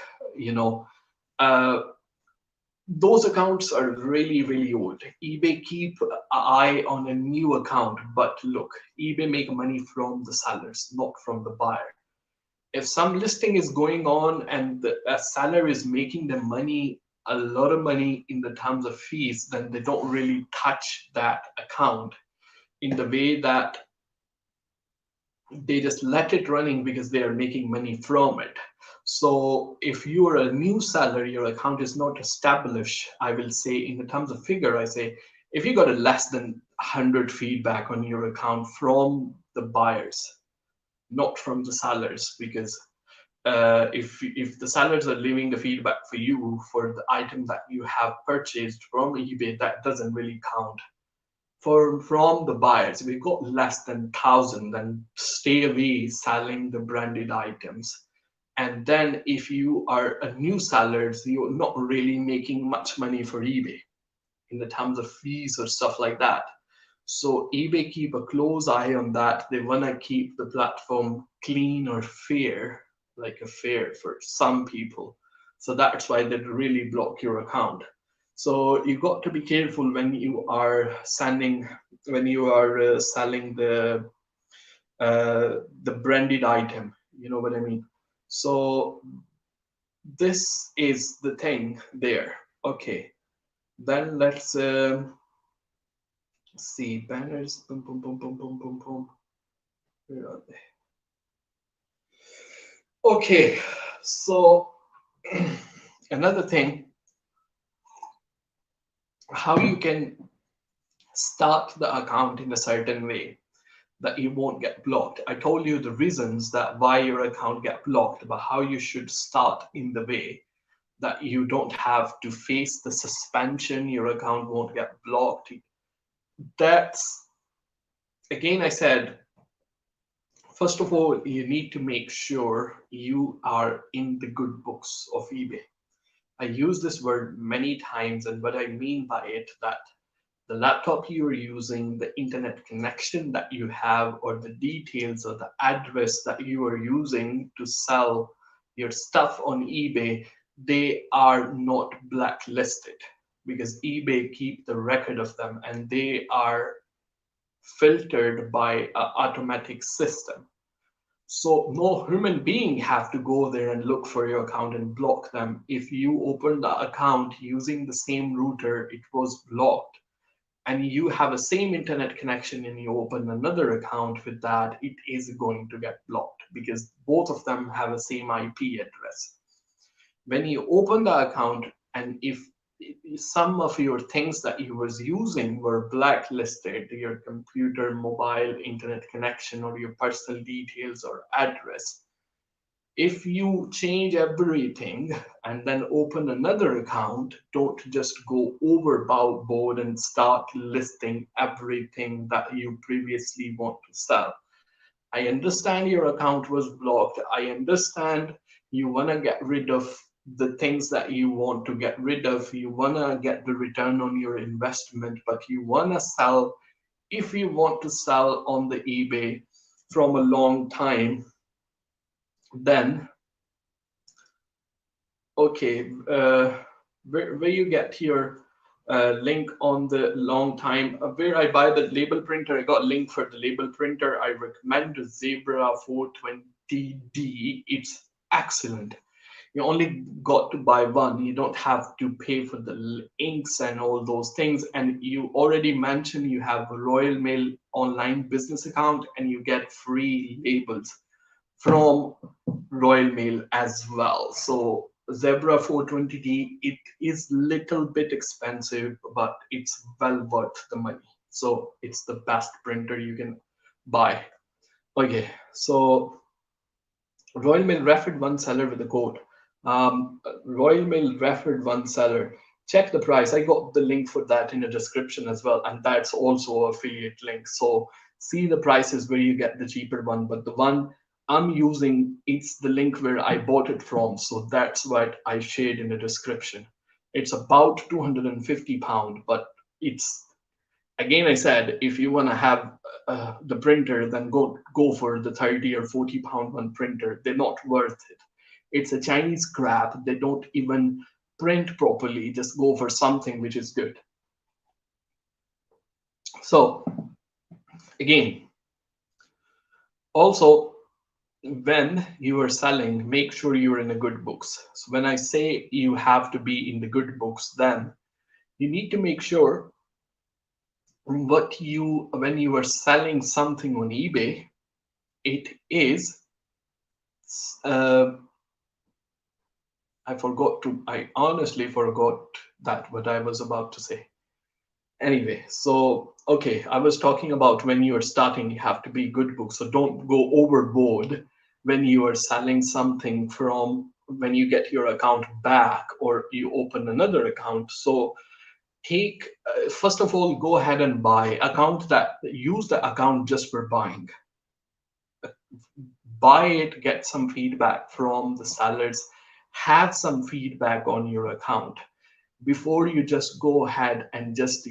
Those accounts are really old. eBay keep an eye on a new account, but look, eBay make money from the sellers, not from the buyer. If some listing is going on and a seller is making the money, a lot of money in the terms of fees, then they don't really touch that account in the way that they just let it running because they are making money from it. So if you are a new seller, your account is not established, I will say in the terms of figure, I say, if you got a less than 100 feedback on your account from the buyers, not from the sellers, because if the sellers are leaving the feedback for you for the item that you have purchased from eBay, that doesn't really count. From the buyers, we've got less than 1,000, then stay away selling the branded items. And then if you are a new seller, you're not really making much money for eBay in the terms of fees or stuff like that. So eBay keep a close eye on that. They want to keep the platform clean or fair, like a fair for some people. So that's why they really block your account. So you got to be careful when you are selling the branded item. You know what I mean? So this is the thing there. Okay, then let's see banners. Boom, boom, boom, boom, boom, boom, boom. Where are they? Okay, so another thing, how you can start the account in a certain way that you won't get blocked. I told you the reasons that why your account get blocked, but how you should start in the way that you don't have to face the suspension, your account won't get blocked. That's, again, I said, first of all, you need to make sure you are in the good books of eBay. I use this word many times, and what I mean by it, that the laptop you are using, the internet connection that you have, or the details or the address that you are using to sell your stuff on eBay, they are not blacklisted, because eBay keep the record of them and they are filtered by an automatic system. So no human being have to go there and look for your account and block them. If you open the account using the same router, it was blocked, and you have a same internet connection and you open another account with that, it is going to get blocked because both of them have a same IP address. When you open the account, and if some of your things that you was using were blacklisted, your computer, mobile, internet connection, or your personal details or address, if you change everything and then open another account, don't just go overboard and start listing everything that you previously want to sell. I understand your account was blocked. I understand you want to get rid of the things that you want to get rid of. You want to get the return on your investment, but you want to sell. If you want to sell on the eBay from a long time, then okay, where you get your link on the long time, where I buy the label printer, I got a link for the label printer. I recommend the Zebra 420D. It's excellent. You only got to buy one. You don't have to pay for the inks and all those things. And you already mentioned you have a Royal Mail online business account and you get free labels from Royal Mail as well. So Zebra 420D, it is little bit expensive, but it's well worth the money. So it's the best printer you can buy. Okay, so Royal Mail referred one seller with a code. Royal Mail referred one seller. Check the price. I got the link for that in the description as well, and that's also an affiliate link. So see the prices where you get the cheaper one, but the one I'm using, it's the link where I bought it from. So that's what I shared in the description. It's about £250, but it's, again, I said, if you want to have the printer, then go for the 30 or 40 pound one printer. They're not worth it. It's a Chinese crap. They don't even print properly. Just go for something which is good. So again, also, when you are selling, make sure you're in the good books. So when I say you have to be in the good books, then you need to make sure when you are selling something on eBay, it is I honestly forgot that what I was about to say. Anyway, so okay, I was talking about when you are starting, you have to be good book. So don't go overboard when you are selling something from when you get your account back or you open another account. So take first of all, go ahead and buy account that use the account just for buying. Buy it, get some feedback from the sellers, have some feedback on your account before you just go ahead and just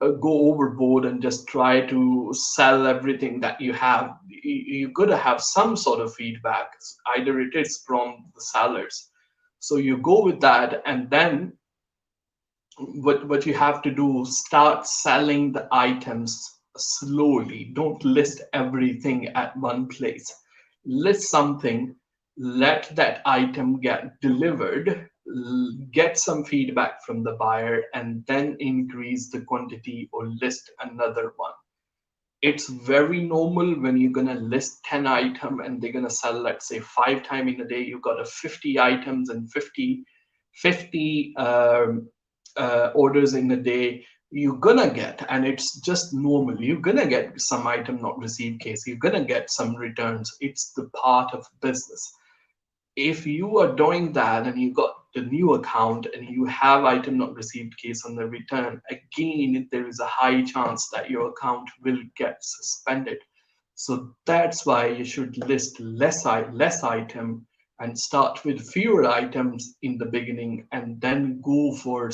go overboard and just try to sell everything that you have. You gotta have some sort of feedback, either it is from the sellers. So you go with that, and then what you have to do, start selling the items slowly. Don't list everything at one place. List something, let that item get delivered, get some feedback from the buyer, and then increase the quantity or list another one. It's very normal when you're gonna list 10 items and they're gonna sell, let's say, 5 times in a day. You got a 50 items and 50 orders in a day. You're gonna get, and it's just normal, you're gonna get some item not received case, you're gonna get some returns. It's the part of business. If you are doing that and you got the new account and you have item not received case on the return, again, there is a high chance that your account will get suspended. So that's why you should list less item and start with fewer items in the beginning, and then go for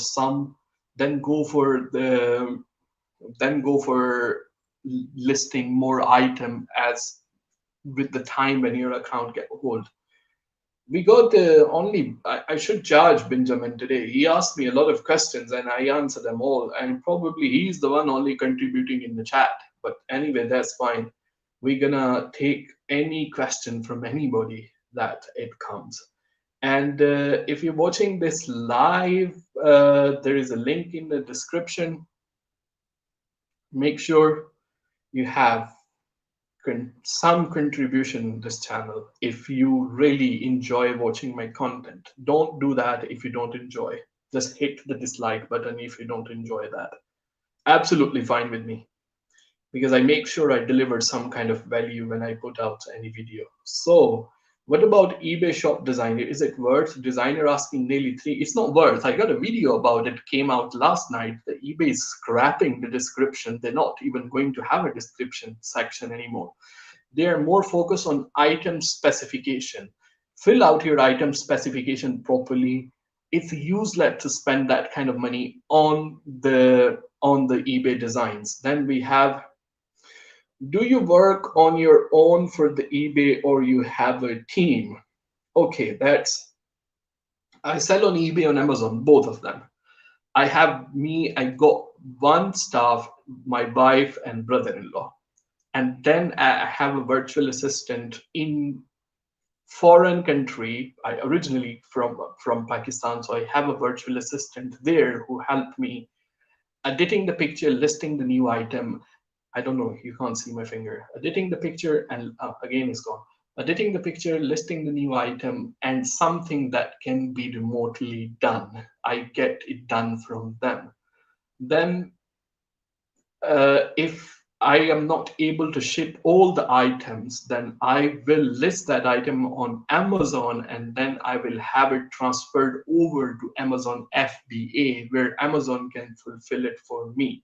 then go for the then go for listing more item as with the time when your account get old. We got only, I should charge Benjamin today. He asked me a lot of questions and I answered them all. And probably he's the one only contributing in the chat. But anyway, that's fine. We're gonna take any question from anybody that it comes. And if you're watching this live, there is a link in the description. Make sure you have some contribution in this channel if you really enjoy watching my content. Don't do that if you don't enjoy. Just hit the dislike button if you don't enjoy that. Absolutely fine with me, because I make sure I deliver some kind of value when I put out any video. So what about eBay shop designer? Is it worth? Designer asking nearly 3. It's not worth. I got a video about it, came out last night. The eBay is scrapping the description. They're not even going to have a description section anymore. They are more focused on item specification. Fill out your item specification properly. It's useless to spend that kind of money on the eBay designs. Then we have, do you work on your own for the eBay or you have a team? Okay, I sell on eBay, on Amazon, both of them. I got one staff, my wife and brother-in-law. And then I have a virtual assistant in foreign country. I originally from Pakistan, so I have a virtual assistant there who helped me editing the picture, listing the new item. I don't know, you can't see my finger. Editing the picture, and again it's gone. Editing the picture, listing the new item, and something that can be remotely done. I get it done from them. Then if I am not able to ship all the items, then I will list that item on Amazon, and then I will have it transferred over to Amazon FBA, where Amazon can fulfill it for me,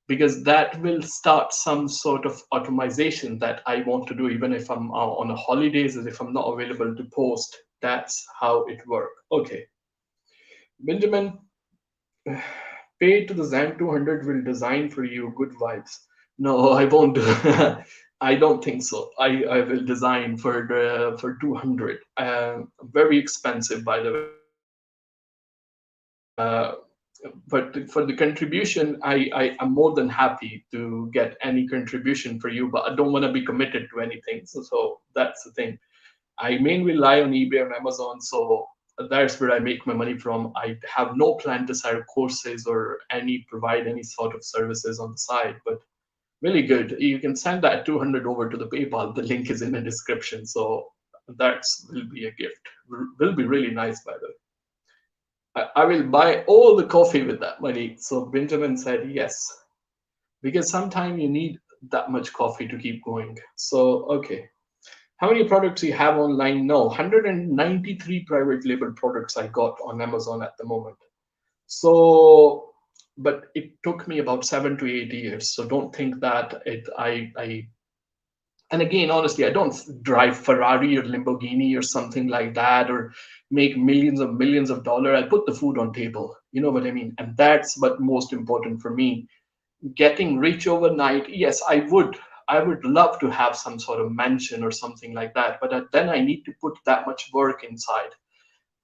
because that will start some sort of automation that I want to do, even if I'm on a holidays, and if I'm not available to post. That's how it works. Okay, Benjamin, pay to the Zan 200 will design for you. Good vibes. No, I won't do. I don't think so. I will design for 200. Very expensive, by the way. But for the contribution, I'm more than happy to get any contribution for you, but I don't want to be committed to anything. So that's the thing. I mainly rely on eBay and Amazon, so that's where I make my money from. I have no plan to sell courses or provide any sort of services on the side, but really good. You can send that 200 over to the PayPal. The link is in the description, so that will be a gift. Will be really nice, by the way. I will buy all the coffee with that money. So Benjamin said yes, because sometimes you need that much coffee to keep going. So, okay. How many products you have online? No, 193 private label products I got on Amazon at the moment. So, but it took me about 7 to 8 years. So don't think that I, and again, honestly, I don't drive Ferrari or Lamborghini or something like that, or make millions of dollars. I put the food on table. You know what I mean? And that's what most important for me. Getting rich overnight, yes, I would love to have some sort of mansion or something like that, but then I need to put that much work inside.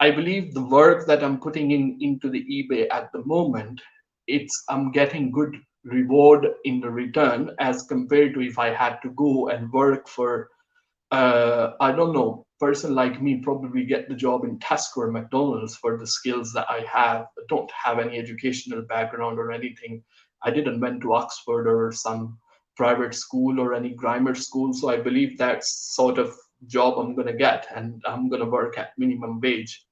I believe the work that I'm putting into the eBay at the moment, it's I'm getting good reward in the return as compared to if I had to go and work for I don't know, person like me probably get the job in Tesco or McDonald's for the skills that I have. I don't have any educational background or anything. I didn't went to Oxford or some private school or any grammar school. So I believe that's sort of job I'm gonna get, and I'm gonna work at minimum wage.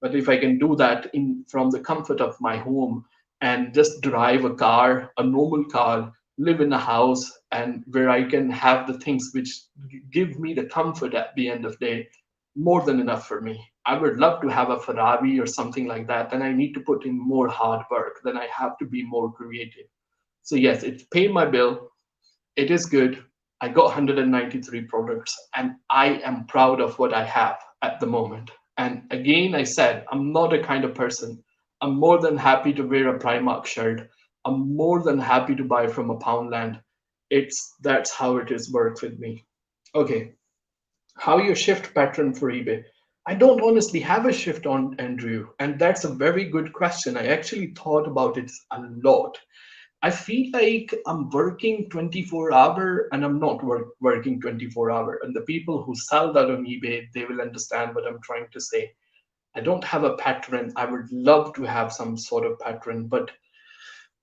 But if I can do that in from the comfort of my home and just drive a car, a normal car, live in a house, and where I can have the things which give me the comfort at the end of the day, more than enough for me. I would love to have a Ferrari or something like that. Then I need to put in more hard work. Then I have to be more creative. So yes, it's paid my bill. It is good. I got 193 products and I am proud of what I have at the moment. And again, I said, I'm not a kind of person. I'm more than happy to wear a Primark shirt. I'm more than happy to buy from a Poundland. That's how it is works with me. Okay, how your shift pattern for eBay? I don't honestly have a shift on Andrew, and that's a very good question. I actually thought about it a lot. I feel like I'm working 24-hour and I'm not working 24-hour. And the people who sell that on eBay, they will understand what I'm trying to say. I don't have a pattern. I would love to have some sort of pattern, but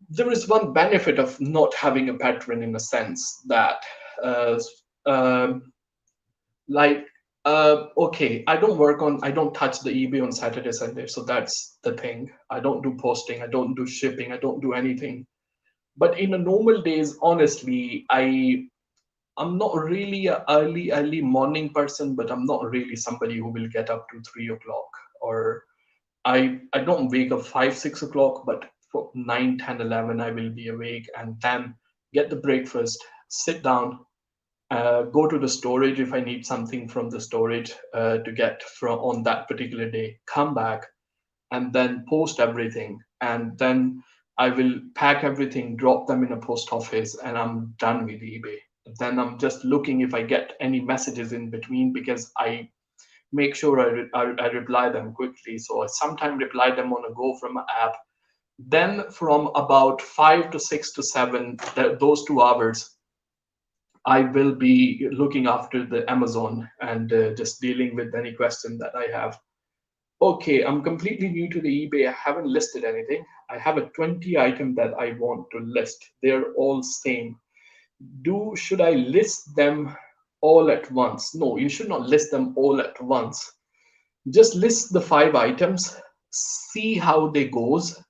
there is one benefit of not having a pattern in a sense that, uh, um, like, okay, I don't touch the eBay on Saturday, Sunday. So that's the thing. I don't do posting. I don't do shipping. I don't do anything. But in a normal days, honestly, I'm not really a early morning person, but I'm not really somebody who will get up to 3 o'clock. Or I don't wake up 5 6 o'clock, but for 9 10 11 I will be awake, and then get the breakfast, sit down, go to the storage if I need something from the storage to get from on that particular day, come back, and then post everything. And then I will pack everything, drop them in a post office, and I'm done with eBay. Then I'm just looking if I get any messages in between, because I make sure I reply them quickly. So I sometimes reply them on a go from an app. Then from about 5 to 6 to 7, those 2 hours, I will be looking after the Amazon and just dealing with any question that I have. Okay, I'm completely new to the eBay. I haven't listed anything. I have a 20 item that I want to list. They're all same. Should I list them all at once? No, you should not list them all at once. Just list the 5 items, see how they goes.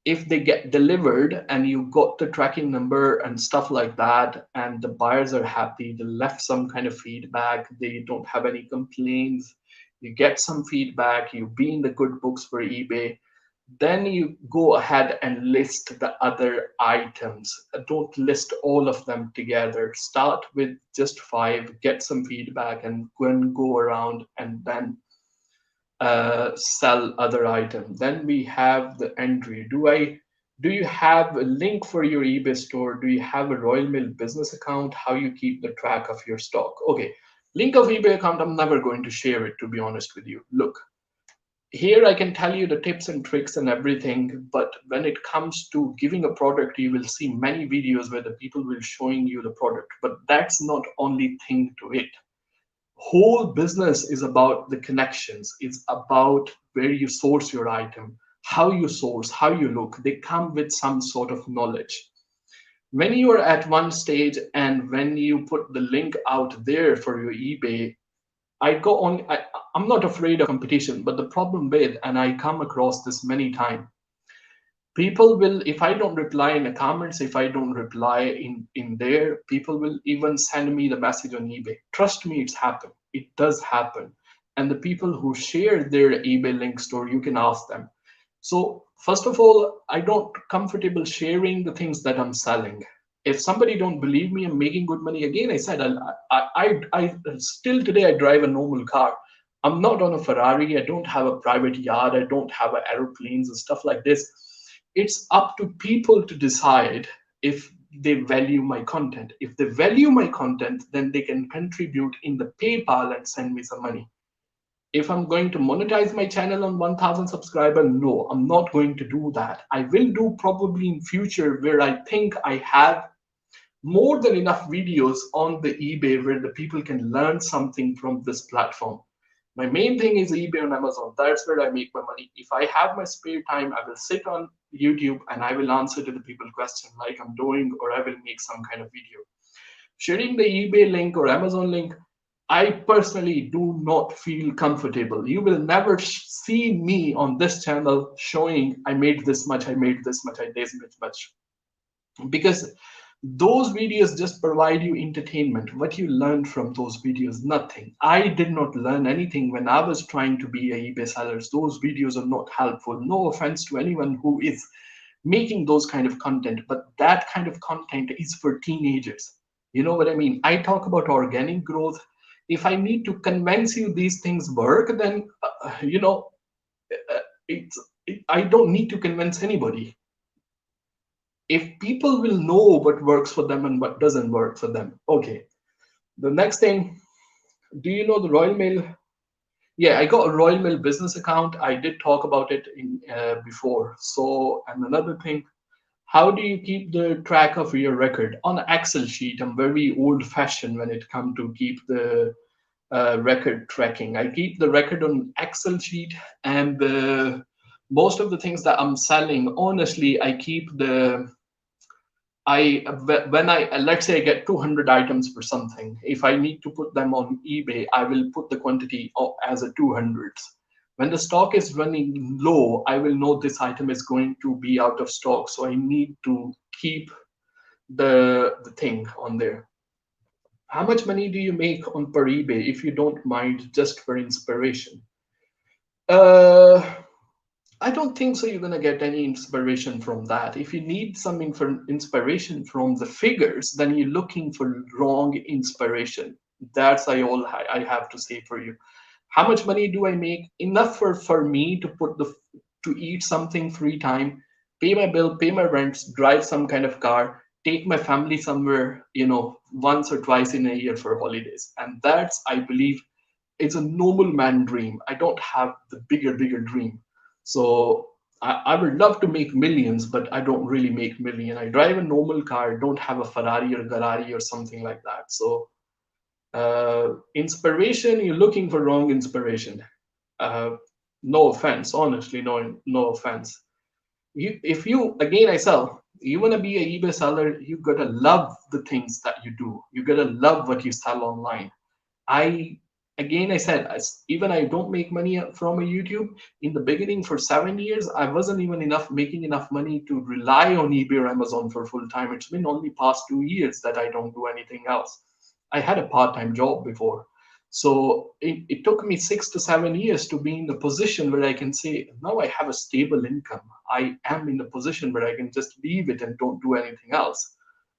If they get delivered and you got the tracking number and stuff like that, and the buyers are happy, they left some kind of feedback, they don't have any complaints, you get some feedback, you be in the good books for eBay, then you go ahead and list the other items. Don't list all of them together. Start with just 5, get some feedback, and go around and then sell other items. Then we have the entry. Do you have a link for your eBay store? Do you have a Royal Mail business account? How you keep the track of your stock? Okay, link of eBay account. I'm never going to share it, to be honest with you. Look, here I can tell you the tips and tricks and everything, but when it comes to giving a product, you will see many videos where the people will showing you the product, but that's not only thing to it. Whole business is about the connections. It's about where you source your item, how you source, how you look. They come with some sort of knowledge. When you are at one stage and when you put the link out there for your eBay, I go on. I'm not afraid of competition, but the problem with, and I come across this many times, people will, if I don't reply in the comments, if I don't reply in there, people will even send me the message on eBay. Trust me, it's happened. It does happen. And the people who share their eBay link store, you can ask them. So first of all, I don't comfortable sharing the things that I'm selling. If somebody don't believe me, I'm making good money. Again, I said, I still today I drive a normal car. I'm not on a Ferrari. I don't have a private yacht. I don't have aeroplanes and stuff like this. It's up to people to decide if they value my content. If they value my content, then they can contribute in the PayPal and send me some money. If I'm going to monetize my channel on 1000 subscriber, no, I'm not going to do that. I will do probably in future where I think I have more than enough videos on the eBay where the people can learn something from this platform. My main thing is eBay and Amazon. That's where I make my money. If I have my spare time, I will sit on YouTube and I will answer to the people question like I'm doing, or I will make some kind of video. Sharing the eBay link or Amazon link, I personally do not feel comfortable. You will never see me on this channel showing I made this much, I made this much, I did this much. Because those videos just provide you entertainment. What you learned from those videos, nothing. I did not learn anything when I was trying to be a eBay seller. Those videos are not helpful. No offense to anyone who is making those kind of content, but that kind of content is for teenagers. You know what I mean? I talk about organic growth. If I need to convince you these things work, then I don't need to convince anybody. If people will know what works for them and what doesn't work for them. Okay. The next thing, do you know the Royal Mail? Yeah, I got a Royal Mail business account. I did talk about it in before. So, and another thing, how do you keep the track of your record on an Excel sheet? I'm very old fashioned when it comes to keep the record tracking. I keep the record on Excel sheet, and most of the things that I'm selling, honestly, I keep the when I let's say I get 200 items for something. If I need to put them on eBay, I will put the quantity as a 200s. When the stock is running low, I will know this item is going to be out of stock, so I need to keep the thing on there. How much money do you make on per eBay, if you don't mind, just for inspiration? Uh, I don't think so. You're gonna get any inspiration from that. If you need some inspiration from the figures, then you're looking for wrong inspiration. That's I have to say for you. How much money do I make? Enough for me to to eat something free time, pay my bill, pay my rents, drive some kind of car, take my family somewhere, once or twice in a year for holidays. And that's, I believe, it's a normal man dream. I don't have the bigger dream. So I would love to make millions, but I don't really make million. I drive a normal car, don't have a Ferrari or Garari or something like that. So inspiration, you're looking for wrong inspiration. Uh, no offense, honestly, no offense. If you, again, I sell. You want to be a eBay seller, you gotta love the things that you do. You gotta love what you sell online. I Again, I said, even I don't make money from a YouTube. In the beginning, for 7 years, I wasn't even making enough money to rely on eBay or Amazon for full time. It's been only past 2 years that I don't do anything else. I had a part-time job before. So it took me 6 to 7 years to be in the position where I can say, now I have a stable income. I am in a position where I can just leave it and don't do anything else.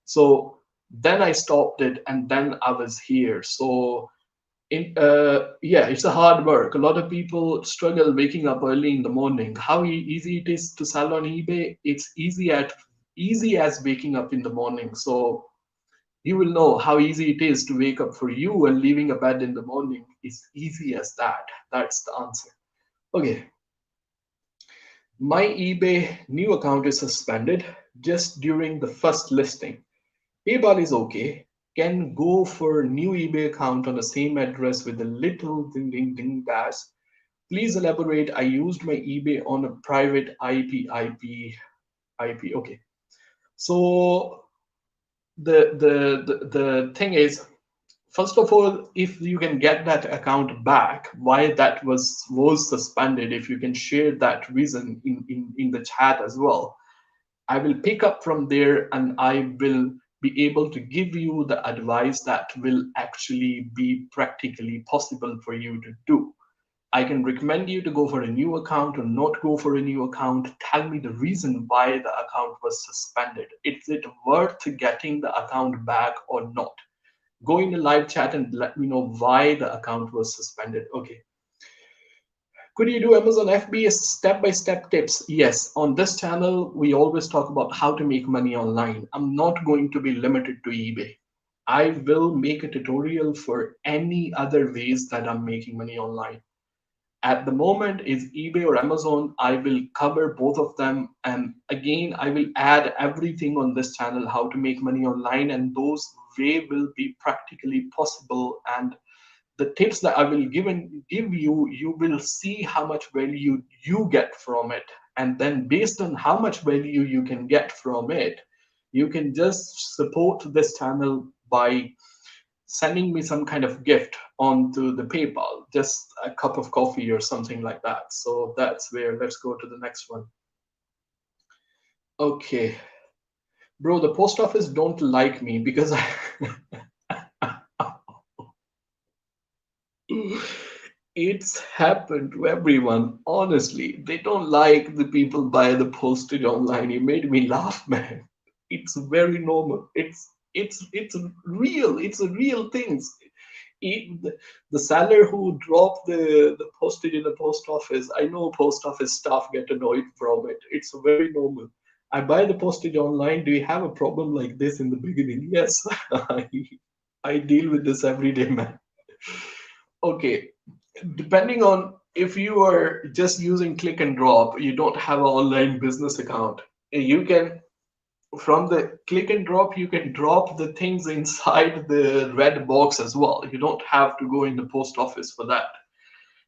So then I stopped it, and then I was here. So yeah, it's a hard work. A lot of people struggle waking up early in the morning. How easy it is to sell on eBay? It's easy as waking up in the morning. So you will know how easy it is to wake up for you, and leaving a bed in the morning is easy as that. That's the answer. Okay, my eBay new account is suspended just during the first listing. PayPal is okay. Can go for new eBay account on the same address with a little ding ding ding dash. Please elaborate. I used my eBay on a private IP. Okay. So the thing is, First of all, if you can get that account back, why that was suspended, if you can share that reason in the chat as well, I will pick up from there and I will be able to give you the advice that will actually be practically possible for you to do. I can recommend you to go for a new account or not go for a new account. Tell me the reason why the account was suspended. Is it worth getting the account back or not? Go in the live chat and let me know why the account was suspended. Okay. Could you do Amazon FBA step-by-step tips? Yes. On this channel, we always talk about how to make money online. I'm not going to be limited to eBay. I will make a tutorial for any other ways that I'm making money online. At the moment is eBay or Amazon. I will cover both of them, and again I will add everything on this channel how to make money online, and those way will be practically possible. And the tips that I will give you, you will see how much value you get from it, and then based on how much value you can get from it, you can just support this channel by sending me some kind of gift onto the PayPal, just a cup of coffee or something like that. So that's where, let's go to the next one. Okay. Bro, the post office don't like me because I it's happened to everyone. Honestly, they don't like the people buy the postage online. You made me laugh, man. It's very normal. It's real. It's a real thing. The seller who dropped the postage in the post office, I know post office staff get annoyed from it. It's very normal. I buy the postage online. Do you have a problem like this in the beginning? Yes, I deal with this every day, man. Okay, depending on if you are just using click and drop, you don't have an online business account, you can, from the click and drop, you can drop the things inside the red box as well. You don't have to go in the post office for that.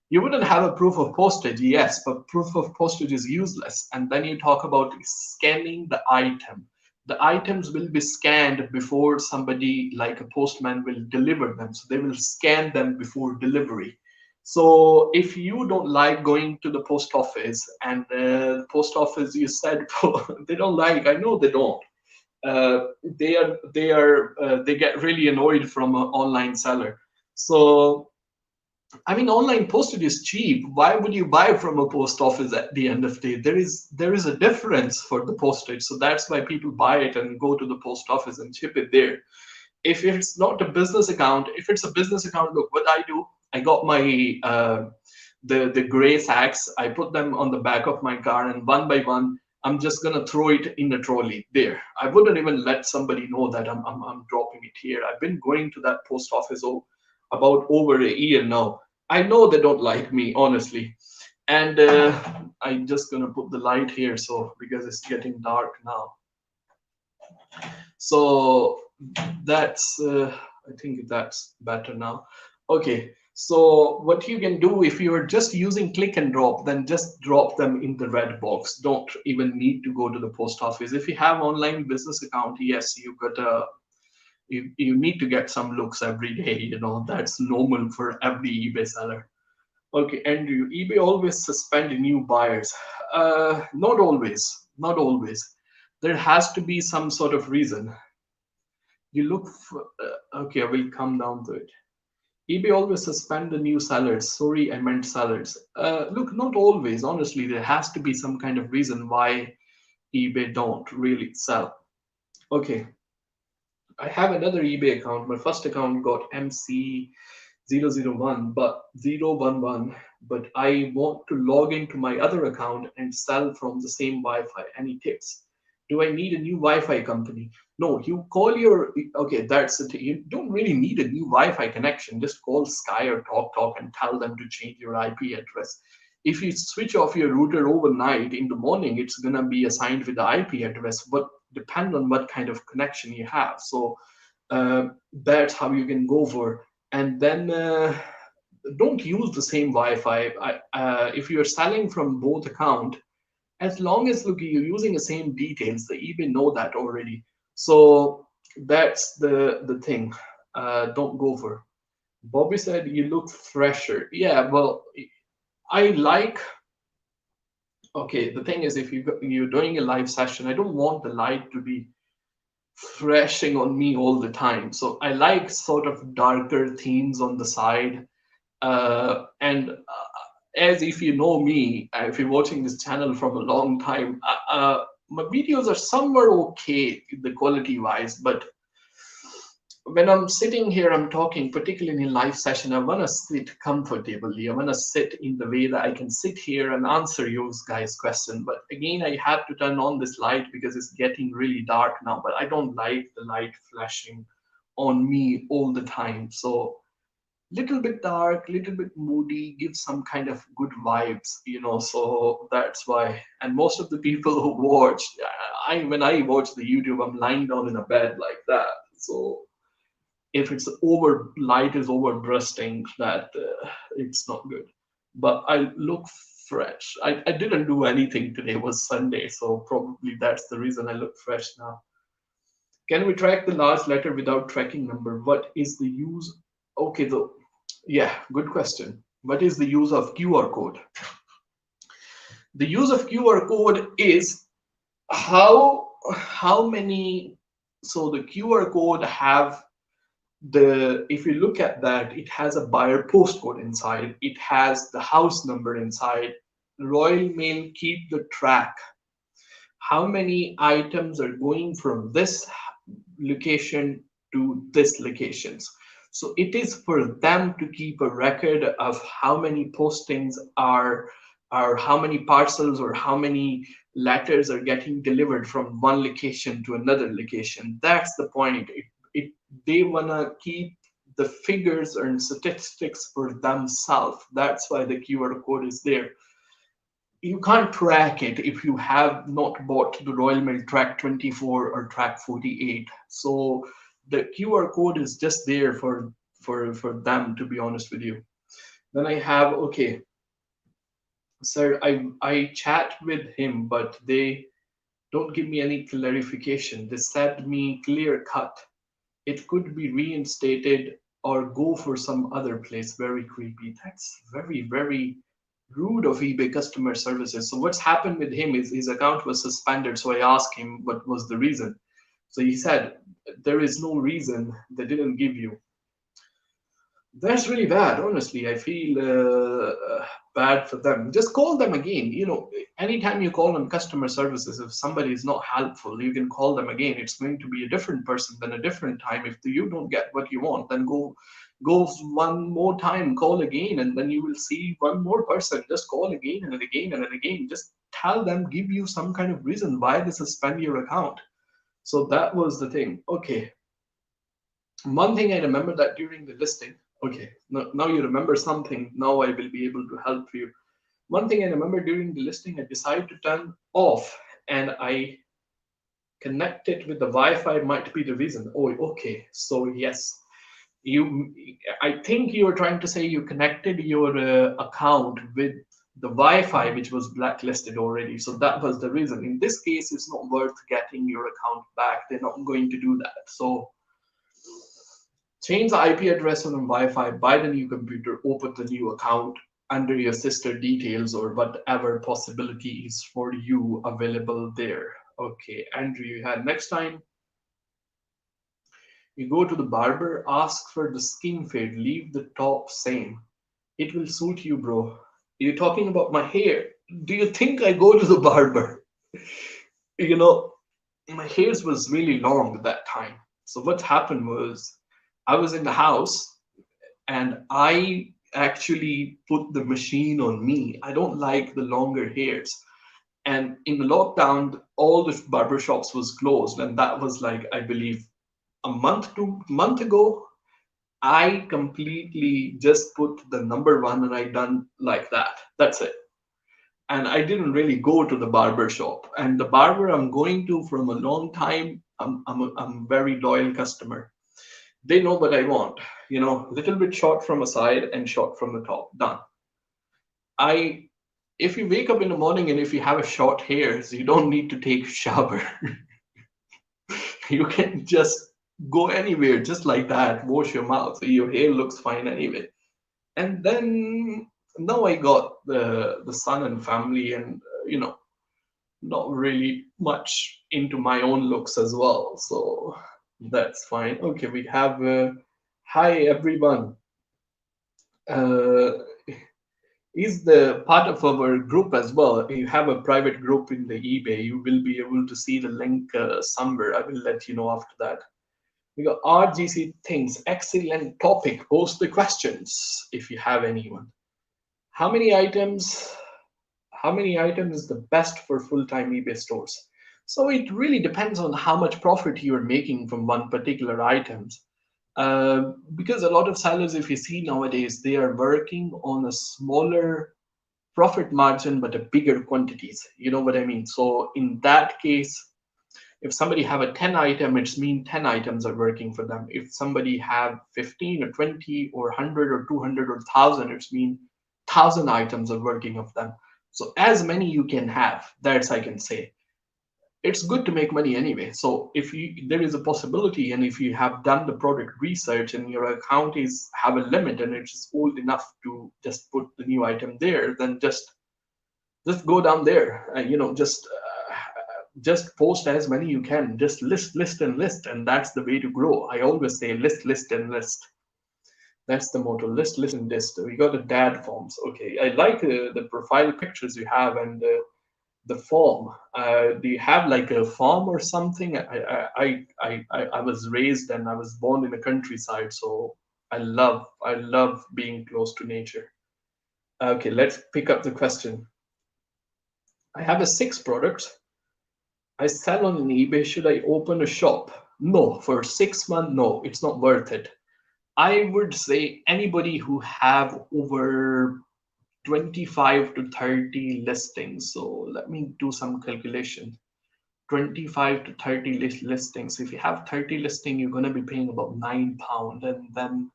You wouldn't have a proof of postage, yes, but proof of postage is useless. And then you talk about scanning the item. The items will be scanned before somebody like a postman will deliver them. So they will scan them before delivery. So if you don't like going to the post office, and the post office, you said they don't like, I know they don't. They get really annoyed from an online seller. So I mean, online postage is cheap. Why would you buy from a post office at the end of the day? There is a difference for the postage, so that's why people buy it and go to the post office and ship it there. If it's not a business account, if it's a business account, look what I do. I got my the gray sacks. I put them on the back of my car, and one by one, I'm just gonna throw it in the trolley there. I wouldn't even let somebody know that I'm dropping it here. I've been going to that post office about over a year now. I know they don't like me, honestly. And I'm just gonna put the light here, so because it's getting dark now. So that's I think that's better now. Okay, so what you can do if you're just using click and drop, then just drop them in the red box. Don't even need to go to the post office. If you have online business account, yes, you got a you need to get some looks every day. That's normal for every eBay seller. Okay, Andrew, eBay always suspend new buyers. Not always, not always. There has to be some sort of reason. You look for, okay, I will come down to it. eBay always suspend the new sellers. Sorry, I meant sellers. Look, not always. Honestly, there has to be some kind of reason why eBay don't really sell. Okay, I have another eBay account. My first account got MC001, but 011. But I want to log into my other account and sell from the same Wi-Fi. Any tips? Do I need a new Wi-Fi company? No, you call your, okay, that's it. You don't really need a new Wi-Fi connection. Just call Sky or TalkTalk and tell them to change your IP address. If you switch off your router overnight, in the morning, it's going to be assigned with the IP address, but depend on what kind of connection you have. So that's how you can go for. And then don't use the same Wi-Fi. If you're selling from both account, as long as look you're using the same details, the eBay know that already. So that's the thing. don't go for. Bobby said you look fresher. Yeah, well, I like. Okay, the thing is, if you're doing a live session, I don't want the light to be flashing on me all the time. So I like sort of darker themes on the side. And as if you know me, if you're watching this channel from a long time, my videos are somewhere okay, the quality wise, but when I'm sitting here, I'm talking, particularly in live session, I want to sit comfortably. I want to sit in the way that I can sit here and answer you guys' question. But again, I have to turn on this light because it's getting really dark now. But I don't like the light flashing on me all the time. So little bit dark, little bit moody, give some kind of good vibes, So that's why. And most of the people who watch, when I watch the YouTube, I'm lying down in a bed like that. So if it's over light is over bursting, that it's not good. But I look fresh. I didn't do anything today. It was Sunday, so probably that's the reason I look fresh now. Can we track the last letter without tracking number? What is the use? Okay, though. Yeah, good question. What is the use of QR code? The use of QR code is how many. So the QR code have if you look at that, it has a buyer postcode inside, it has the house number inside. Royal Mail keep the track how many items are going from this location to this locations. So it is for them to keep a record of how many postings are how many parcels or how many letters are getting delivered from one location to another location. That's the point. They want to keep the figures and statistics for themselves. That's why the QR code is there. You can't track it if you have not bought the Royal Mail track 24 or track 48. So the QR code is just there for them, to be honest with you. Then I have, okay, sir, I chat with him, but they don't give me any clarification. They said me clear cut. It could be reinstated or go for some other place. Very creepy. That's very, very rude of eBay customer services. So what's happened with him is his account was suspended. So I asked him what was the reason. So he said, there is no reason. They didn't give you. That's really bad, honestly. I feel bad for them. Just call them again. Anytime you call on customer services, if somebody is not helpful, you can call them again. It's going to be a different person than a different time. If you don't get what you want, then go one more time, call again, and then you will see one more person. Just call again and again and again. Just tell them, give you some kind of reason why they suspend your account. So that was the thing. Okay. One thing I remember that during the listing, okay, now you remember something. Now I will be able to help you. One thing I remember during the listing, I decided to turn off and I connected with the Wi-Fi might be the reason. Oh, okay. So yes, I think you were trying to say you connected your account with the Wi-Fi, which was blacklisted already. So that was the reason. In this case, it's not worth getting your account back. They're not going to do that. So change the IP address on the Wi-Fi, buy the new computer, open the new account under your sister details or whatever possibility is for you available there. Okay, Andrew, you had next time. You go to the barber, ask for the skin fade, leave the top same. It will suit you, bro. You're talking about my hair. Do you think I go to the barber? My hairs was really long at that time. So what happened was I was in the house and I actually put the machine on me. I don't like the longer hairs. And in the lockdown, all the barbershops was closed. And that was like, I believe, a month ago. I completely just put the number one and I done like that. That's it. And I didn't really go to the barber shop. And the barber I'm going to from a long time, I'm a very loyal customer. They know what I want, little bit short from a side and short from the top. Done. If you wake up in the morning and if you have a short hairs, you don't need to take a shower. You can just go anywhere just like that, wash your mouth, your hair looks fine anyway. And then now I got the son and family, and not really much into my own looks as well. So that's fine. Okay, we have hi everyone. Uh, is the part of our group as well. You have a private group in the eBay. You will be able to see the link somewhere. I will let you know after that. We got RGC things. Excellent topic. Post the questions if you have anyone. How many items? How many items is the best for full-time eBay stores? So it really depends on how much profit you are making from one particular items. Because a lot of sellers, if you see nowadays, they are working on a smaller profit margin but a bigger quantities. You know what I mean? So in that case, if somebody have a 10 item, it's mean 10 items are working for them. If somebody have 15 or 20 or 100 or 200 or 1000, it's mean 1000 items are working of them. So as many you can have, that's I can say. It's good to make money anyway. So if there is a possibility, and if you have done the product research and your account is have a limit and it's old enough to just put the new item there, then just go down there and just post as many you can. Just list and list, and that's the way to grow. I always say list and list. That's the motto. List and list. We got the dad forms. Okay, I like the profile pictures you have, and the form. Do you have like a farm or something? I was raised and I was born in the countryside, so I love being close to nature. Okay, let's pick up the question. I have a 6 products. I sell on an eBay. Should I open a shop? No, for 6 months, no, it's not worth it. I would say anybody who have over 25 to 30 listings. So let me do some calculation. 25 to 30 listings. If you have 30 listings, you're going to be paying about £9, and then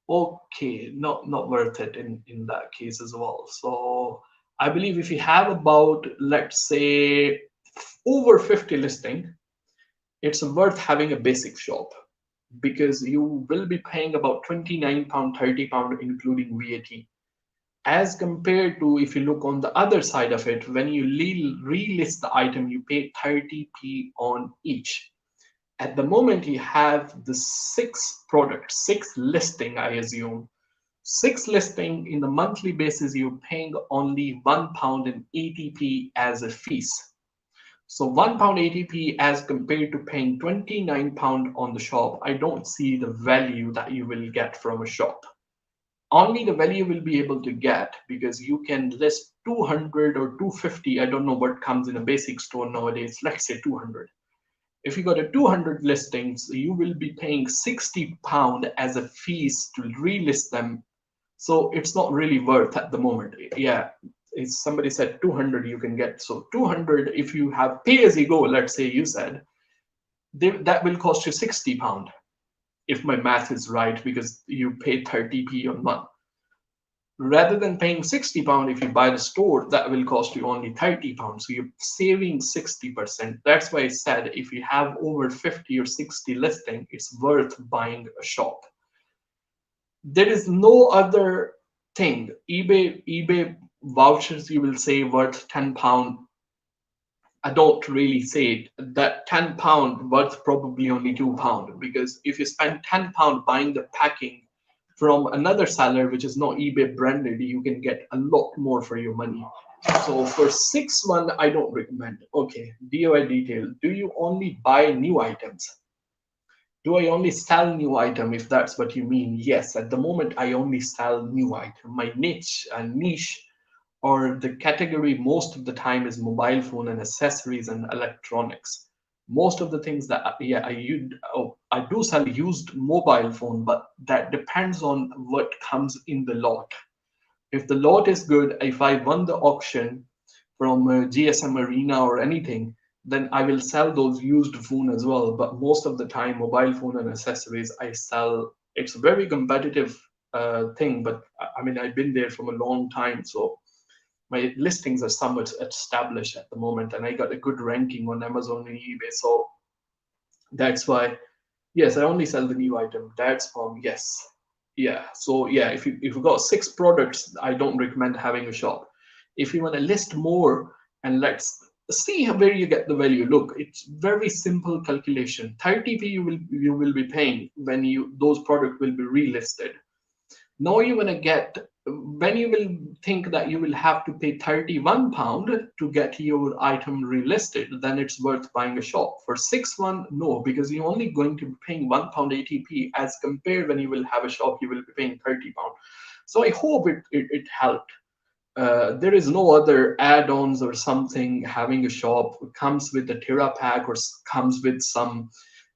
okay, not worth it in that case as well. So I believe if you have about, let's say, over 50 listing, it's worth having a basic shop, because you will be paying about £29, £30 including VAT. As compared to, if you look on the other side of it, when you relist the item, you pay 30p on each. At the moment, you have the 6 products, 6 listing, I assume. 6 listing in the monthly basis, you're paying only £1 and 80p as a fees. So £1 80p as compared to paying £29 on the shop, I don't see the value that you will get from a shop. Only the value will be able to get because you can list 200 or 250. I don't know what comes in a basic store nowadays. Let's say 200. If you got a 200 listings, you will be paying £60 as a fees to relist them. So it's not really worth at the moment. Yeah, if somebody said 200 you can get. So 200, if you have pay as you go, let's say you said, that will cost you £60. If my math is right, because you pay 30p on one. Rather than paying £60 if you buy the store, that will cost you only £30. So you're saving 60%. That's why I said if you have over 50 or 60 listing, it's worth buying a shop. There is no other thing. eBay vouchers, you will say worth £10. I don't really say it. That £10 worth probably only £2, because if you spend £10 buying the packing from another seller which is not eBay branded, you can get a lot more for your money. So for 6 months, I don't recommend. Okay, DIY detail. Do you only buy new items? Do I only sell new item? If that's what you mean, yes. At the moment, I only sell new item. My niche or the category most of the time is mobile phone and accessories and electronics. Most of the things that I do sell used mobile phone, but that depends on what comes in the lot. If the lot is good, if I won the auction from GSM Arena or anything, then I will sell those used phone as well. But most of the time, mobile phone and accessories I sell. It's a very competitive thing, but I mean I've been there from a long time, so my listings are somewhat established at the moment, and I got a good ranking on Amazon and eBay. So that's why Yes, I only sell the new item. Dad's farm. Yes. Yeah. So yeah, if you got 6 products, I don't recommend having a shop. If you want to list more, and let's see where you get the value. Look, it's very simple calculation. 30p you will be paying when you those products will be relisted. Now you're gonna get, when you will think that you will have to pay £31 to get your item relisted, then it's worth buying a shop. For 6 1, no, because you're only going to be paying £1 ATP, as compared when you will have a shop, you will be paying £30. So I hope it helped. There is no other add-ons or something. Having a shop comes with a Tira pack, or comes with some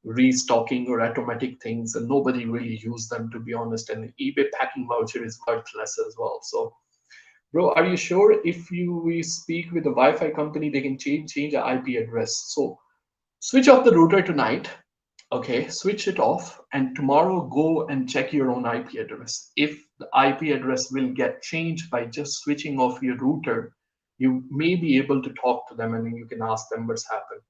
restocking or automatic things, and nobody really use them, to be honest. And eBay packing voucher is worthless as well. So, bro, are you sure if we speak with the Wi-Fi company, they can change the IP address? So switch off the router tonight. Okay, switch it off, and tomorrow go and check your own IP address. If the IP address will get changed by just switching off your router, you may be able to talk to them, and then you can ask them what's happened.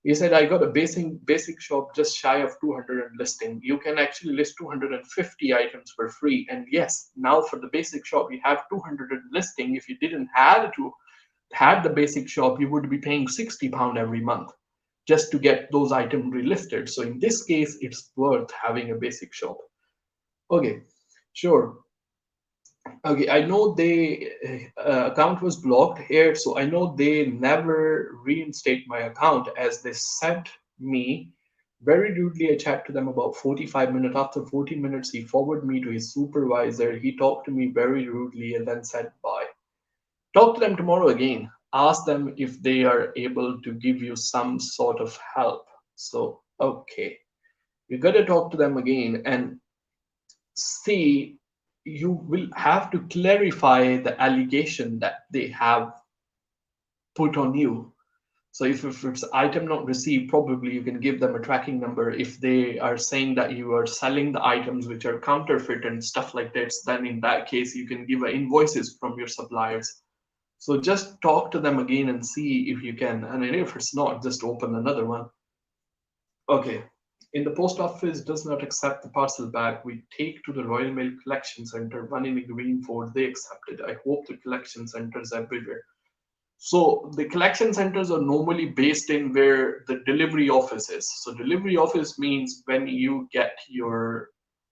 He said, I got a basic shop just shy of 200 listing. You can actually list 250 items for free. And yes, now for the basic shop, you have 200 listing. If you didn't had the basic shop, you would be paying £60 every month just to get those items relisted. So in this case, it's worth having a basic shop. Okay, sure. Okay, I know they account was blocked here, so I know they never reinstate my account, as they sent me very rudely. I chat to them about 45 minutes. After 14 minutes, he forwarded me to his supervisor. He talked to me very rudely and then said bye. Talk to them tomorrow again. Ask them if they are able to give you some sort of help. So, okay, you got to talk to them again and see. You will have to clarify the allegation that they have put on you. So if it's item not received, probably you can give them a tracking number. If they are saying that you are selling the items which are counterfeit and stuff like this, then in that case you can give invoices from your suppliers. So just talk to them again and see if you can. And if it's not, just open another one. Okay. In the post office does not accept the parcel bag we take to the Royal Mail Collection Center, one in Greenford, they accept it. I hope the collection centers everywhere. So the collection centers are normally based in where the delivery office is. So delivery office means when you get your,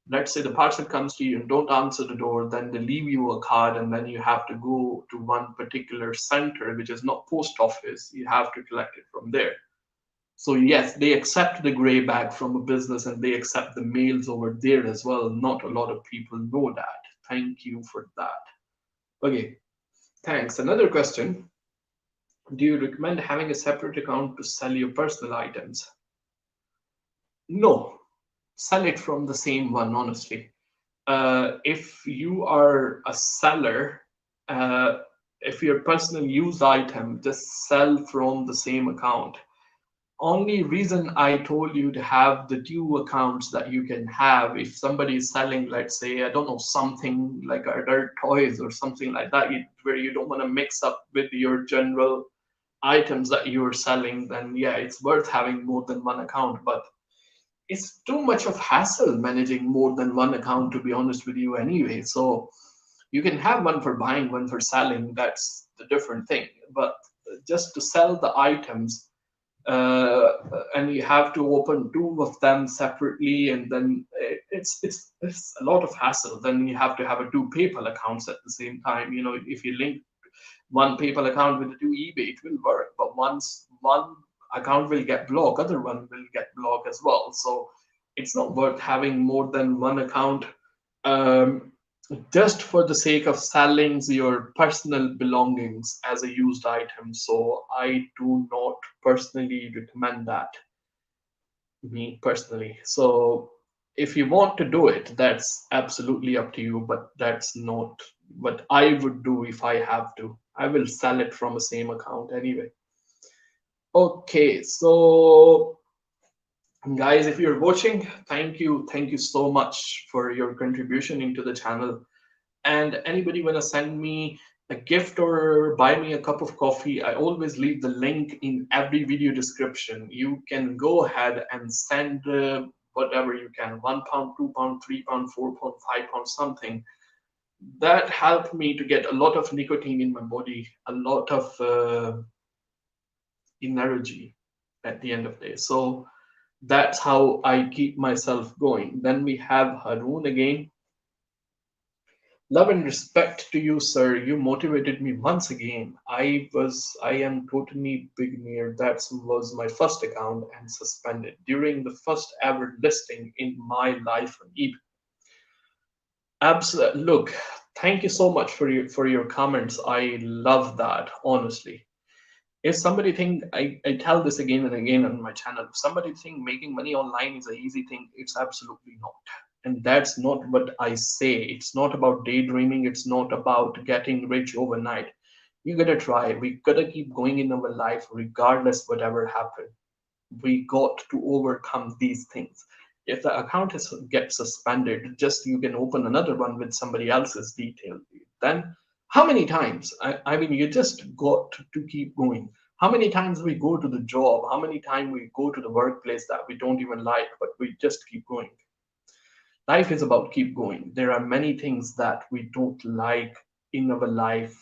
let's say the parcel comes to you and don't answer the door, then they leave you a card, and then you have to go to one particular center, which is not post office. You have to collect it from there. So yes, they accept the gray bag from a business, and they accept the mails over there as well. Not a lot of people know that. Thank you for that. Okay, thanks. Another question. Do you recommend having a separate account to sell your personal items? No, sell it from the same one, honestly. If you are a seller, uh, if your personal used item, just sell from the same account. Only reason I told you to have the two accounts that you can have, if somebody is selling, let's say, I don't know, something like adult toys or something like that, where you don't want to mix up with your general items that you're selling, then yeah, it's worth having more than one account. But it's too much of hassle managing more than one account, to be honest with you, anyway. So you can have one for buying, one for selling. That's the different thing. But just to sell the items, uh, and you have to open two of them separately, and then it's a lot of hassle. Then you have to have a two PayPal accounts at the same time. If you link one PayPal account with the two eBay, it will work. But once one account will get blocked, other one will get blocked as well. So it's not worth having more than one account, um, just for the sake of selling your personal belongings as a used item. So I do not personally recommend that, me personally. So if you want to do it, that's absolutely up to you, but that's not what I would do if I have to. I will sell it from the same account anyway. Okay, so guys, if you're watching, thank you so much for your contribution into the channel. And anybody wanna send me a gift or buy me a cup of coffee, I always leave the link in every video description. You can go ahead and send whatever you can, £1, £2, £3, £4, £5, something. That helped me to get a lot of nicotine in my body, a lot of energy at the end of the day. So that's how I keep myself going. Then we have Haroon again. Love and respect to you, sir. You motivated me once again. I am totally beginner. That was my first account and suspended during the first ever listing in my life on eBay. Absolutely. Look, thank you so much for your comments. I love that, honestly. If somebody think I tell this again and again on my channel, if somebody think making money online is an easy thing, it's absolutely not. And that's not what I say. It's not about daydreaming. It's not about getting rich overnight. You gotta try. We gotta keep going in our life regardless whatever happened. We got to overcome these things. If the account gets suspended, just you can open another one with somebody else's detail. Then how many times? I mean, you just got to keep going. How many times we go to the job? How many times we go to the workplace that we don't even like, but we just keep going? Life is about keep going. There are many things that we don't like in our life.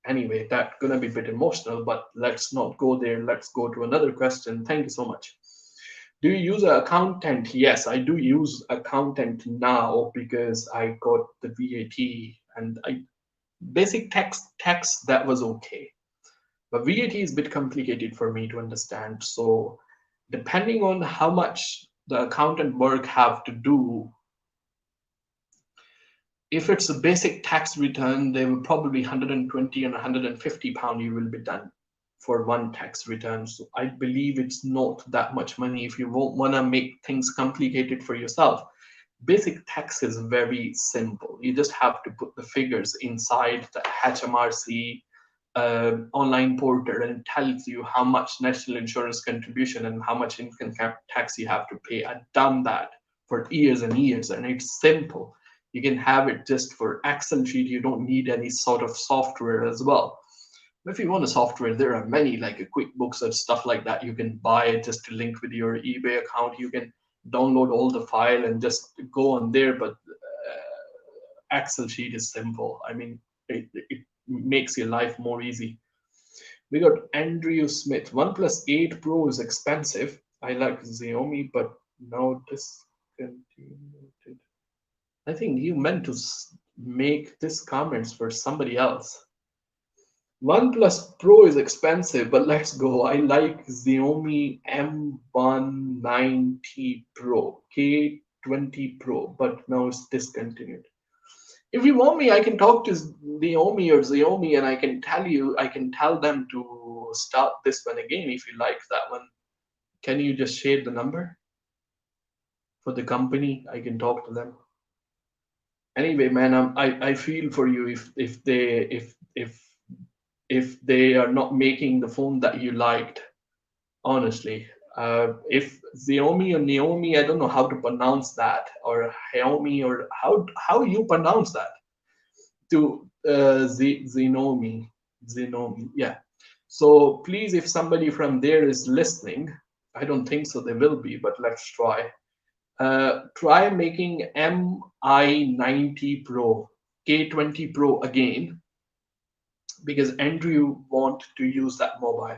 Anyway, that's gonna be a bit emotional, but let's not go there. Let's go to another question. Thank you so much. Do you use an accountant? Yes, I do use accountant now because I got the VAT and I basic tax that was okay. But VAT is a bit complicated for me to understand. So depending on how much the accountant work have to do, if it's a basic tax return, they will probably 120 and 150 pound you will be done for one tax return. So I believe it's not that much money if you won't want to make things complicated for yourself. Basic tax is very simple. You just have to put the figures inside the HMRC online portal and tells you how much national insurance contribution and how much income tax you have to pay. I've done that for years and years, and it's simple. You can have it just for Excel sheet. You don't need any sort of software as well. If you want a software, there are many like a QuickBooks or stuff like that. You can buy it just to link with your eBay account. You can download all the file and just go on there. But Excel sheet is simple. I mean, it makes your life more easy. We got Andrew Smith. OnePlus 8 Pro is expensive. I like Xiaomi, but now discontinued. I think you meant to make this comments for somebody else. OnePlus Pro is expensive, but let's go. I like Xiaomi M190 Pro, K20 Pro, but now it's discontinued. If you want me, I can talk to Xiaomi and I can tell them to start this one again if you like that one. Can you just share the number for the company? I can talk to them. Anyway, man, I feel for you if they are not making the phone that you liked, honestly. If Xiaomi or Naomi, I don't know how to pronounce that, or Xiaomi, or how you pronounce that, to Xiaomi, yeah. So please, if somebody from there is listening, I don't think so, they will be, but let's try. Try making MI90 Pro, K20 Pro again, because Andrew want to use that mobile.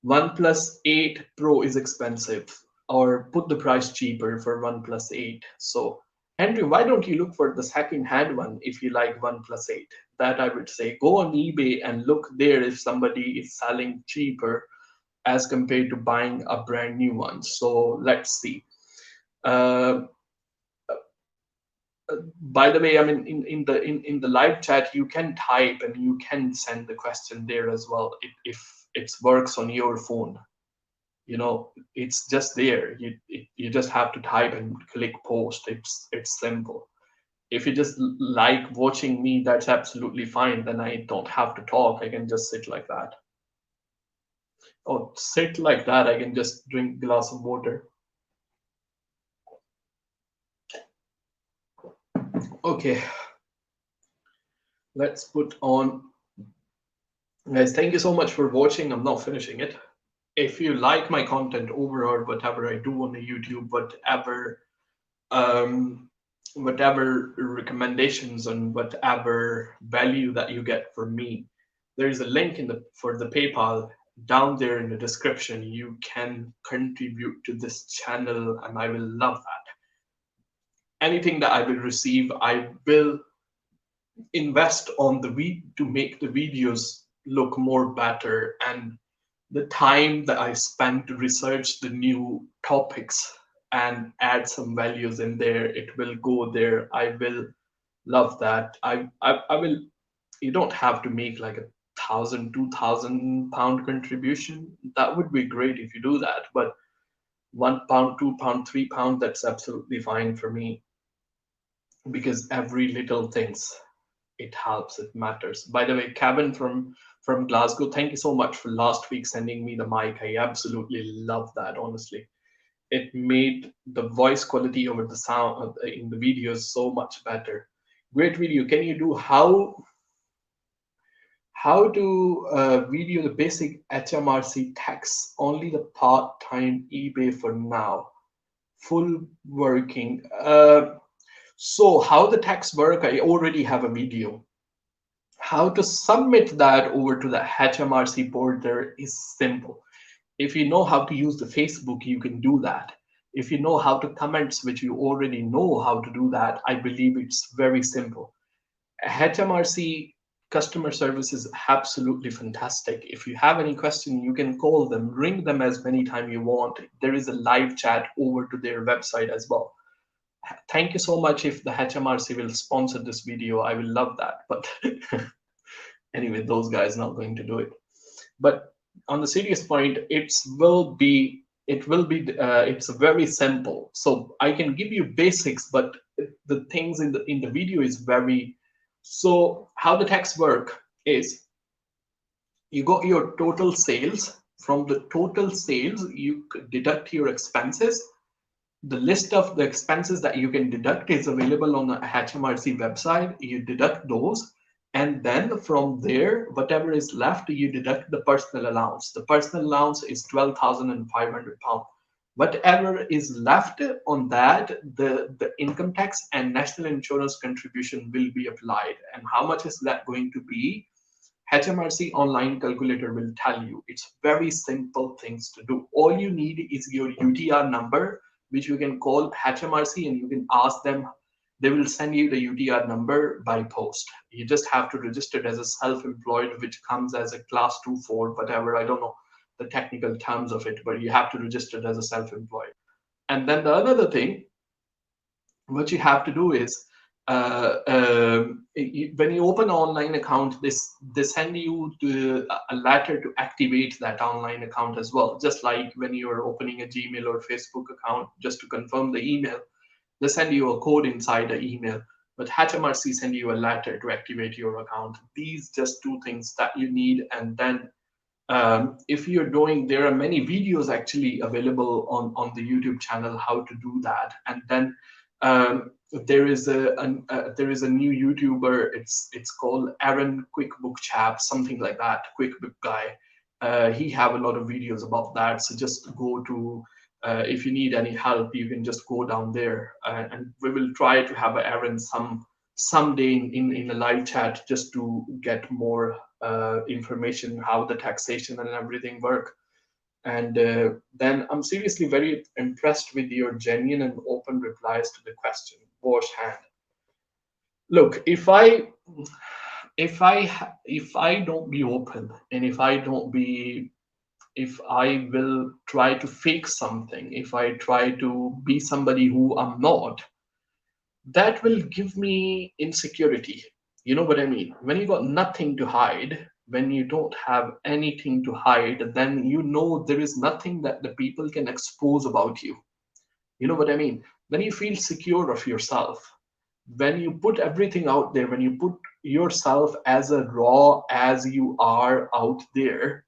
OnePlus 8 Pro is expensive, or put the price cheaper for OnePlus 8. So Andrew, why don't you look for the second-hand one if you like OnePlus 8? That I would say, go on eBay and look there if somebody is selling cheaper as compared to buying a brand new one. So let's see. By the way, I mean in the live chat you can type and you can send the question there as well if it works on your phone. You know, it's just there. You just have to type and click post. It's simple. If you just like watching me, that's absolutely fine. Then I don't have to talk. I can just sit like that. Oh, sit like that. I can just drink a glass of water. Okay, let's put on. Guys, thank you so much for watching. I'm not finishing it. If you like my content overall, whatever I do on the YouTube, whatever um, whatever recommendations and whatever value that you get from me. There is a link in the for the PayPal down there in the description. You can contribute to this channel, and I will love that. Anything that I will receive, I will invest on to make the videos look more better, and the time that I spend to research the new topics and add some values in there, it will go there. I will love that. I will. You don't have to make like a 1,000, 2,000 pound contribution. That would be great if you do that. But £1, £2, £3, that's absolutely fine for me, because every little things, it helps, it matters. By the way, Kevin from Glasgow, thank you so much for last week sending me the mic. I absolutely love that, honestly. It made the voice quality over the sound in the videos so much better. Great video. Can you do how to video the basic HMRC tax? Only the part-time eBay for now. Full working. So how the tax work, I already have a video. How to submit that over to the HMRC portal is simple. If you know how to use the Facebook, you can do that. If you know how to comments, which you already know how to do that, I believe it's very simple. HMRC customer service is absolutely fantastic. If you have any question, you can call them, ring them as many times you want. There is a live chat over to their website as well. Thank you so much. If the HMRC will sponsor this video, I will love that. But anyway, those guys not going to do it. But on the serious point, it's very simple. So I can give you basics, but the things in the video is very. So how the tax work is, you got your total sales. From the total sales, you deduct your expenses. The list of the expenses that you can deduct is available on the HMRC website. You deduct those, and then from there, whatever is left, you deduct the personal allowance. The personal allowance is £12,500. Whatever is left on that, the income tax and national insurance contribution will be applied. And how much is that going to be? HMRC online calculator will tell you. It's very simple things to do. All you need is your UTR number, which you can call HMRC and you can ask them. They will send you the UTR number by post. You just have to register it as a self-employed, which comes as a class 2, 4, whatever. I don't know the technical terms of it, but you have to register it as a self-employed. And then the other thing, what you have to do is, when you open an online account, they send you a letter to activate that online account as well. Just like when you're opening a Gmail or Facebook account, just to confirm the email, they send you a code inside the email. But HMRC send you a letter to activate your account. These just two things that you need. And then if you're doing, there are many videos actually available on the YouTube channel how to do that. And then there is a new YouTuber. It's called Aaron QuickBook Chap, something like that. QuickBook guy. He have a lot of videos about that. So just go to. If you need any help, you can just go down there, and we will try to have Aaron someday in a live chat just to get more information how the taxation and everything work. And then I'm seriously very impressed with your genuine and open replies to the question. Wash hand. Look, if I don't be open, and if I will try to fake something, if I try to be somebody who I'm not, that will give me insecurity. You know what I mean? When you got nothing to hide, when you don't have anything to hide, then you know there is nothing that the people can expose about you. You know what I mean? When you feel secure of yourself, when you put everything out there, when you put yourself as a raw as you are out there,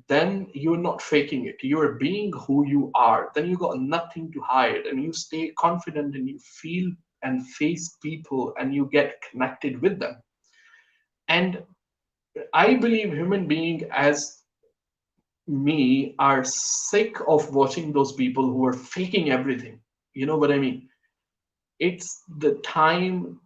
then you're not faking it. You're being who you are. Then you got nothing to hide, and you stay confident, and you feel and face people, and you get connected with them. And I believe human beings as me are sick of watching those people who are faking everything. You know what I mean? it's the time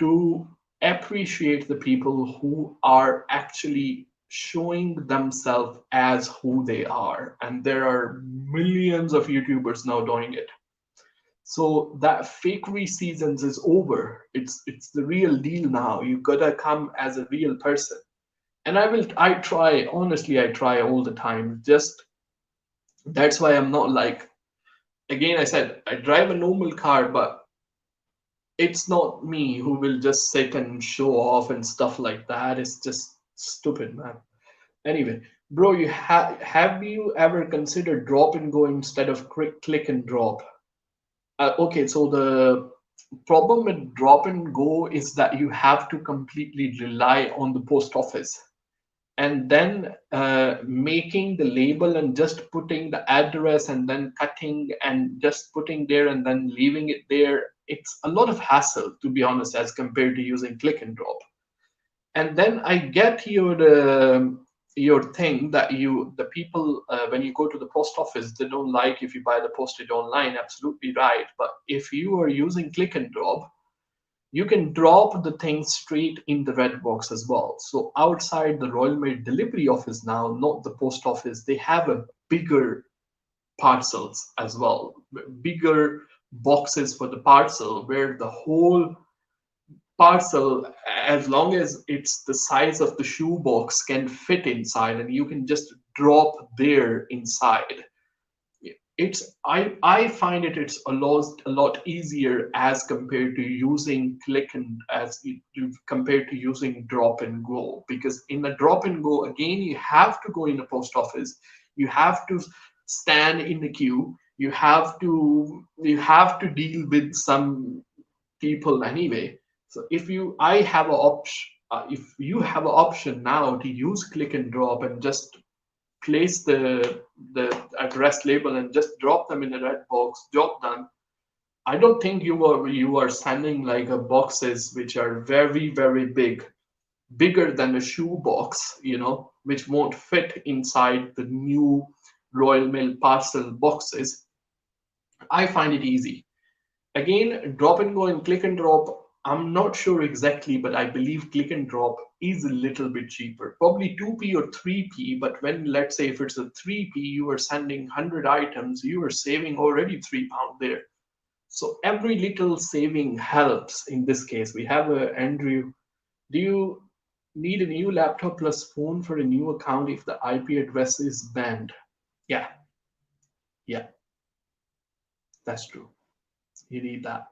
to appreciate the people who are actually showing themselves as who they are. And there are millions of YouTubers now doing it. So that fakery seasons is over. It's the real deal now. You gotta come as a real person. And I try, honestly, I try all the time. Just that's why I'm not like, again, I said I drive a normal car, but it's not me who will just sit and show off and stuff like that. It's just stupid, man. Anyway, bro, have you ever considered drop and go instead of click and drop? Okay, so the problem with drop and go is that you have to completely rely on the post office, and then making the label and just putting the address and then cutting and just putting there and then leaving it there. It's a lot of hassle, to be honest, as compared to using click and drop. And then I get your thing that the people, when you go to the post office, they don't like if you buy the postage online. Absolutely right. But if you are using click and drop, you can drop the thing straight in the red box as well. So outside the Royal Mail delivery office now, not the post office, they have a bigger parcels as well, bigger boxes for the parcel, where the whole parcel, as long as it's the size of the shoebox, can fit inside, and you can just drop there inside. I find it's a lot easier as compared to using click and compared to using drop and go, because in a drop and go, again, you have to go in the post office, you have to stand in the queue, you have to deal with some people anyway. So if you have an option now to use click and drop and just place the address label and just drop them in a red box, job done. I don't think you are sending like a boxes which are very very big, bigger than a shoe box, which won't fit inside the new Royal Mail parcel boxes. I find it easy. Again, drop and go and click and drop. I'm not sure exactly, but I believe click and drop is a little bit cheaper, probably 2p or 3p. But when, let's say, if it's a 3p, you are sending 100 items, you are saving already £3 there. So every little saving helps in this case. We have Andrew. Do you need a new laptop plus phone for a new account if the IP address is banned? Yeah, yeah, that's true. You need that.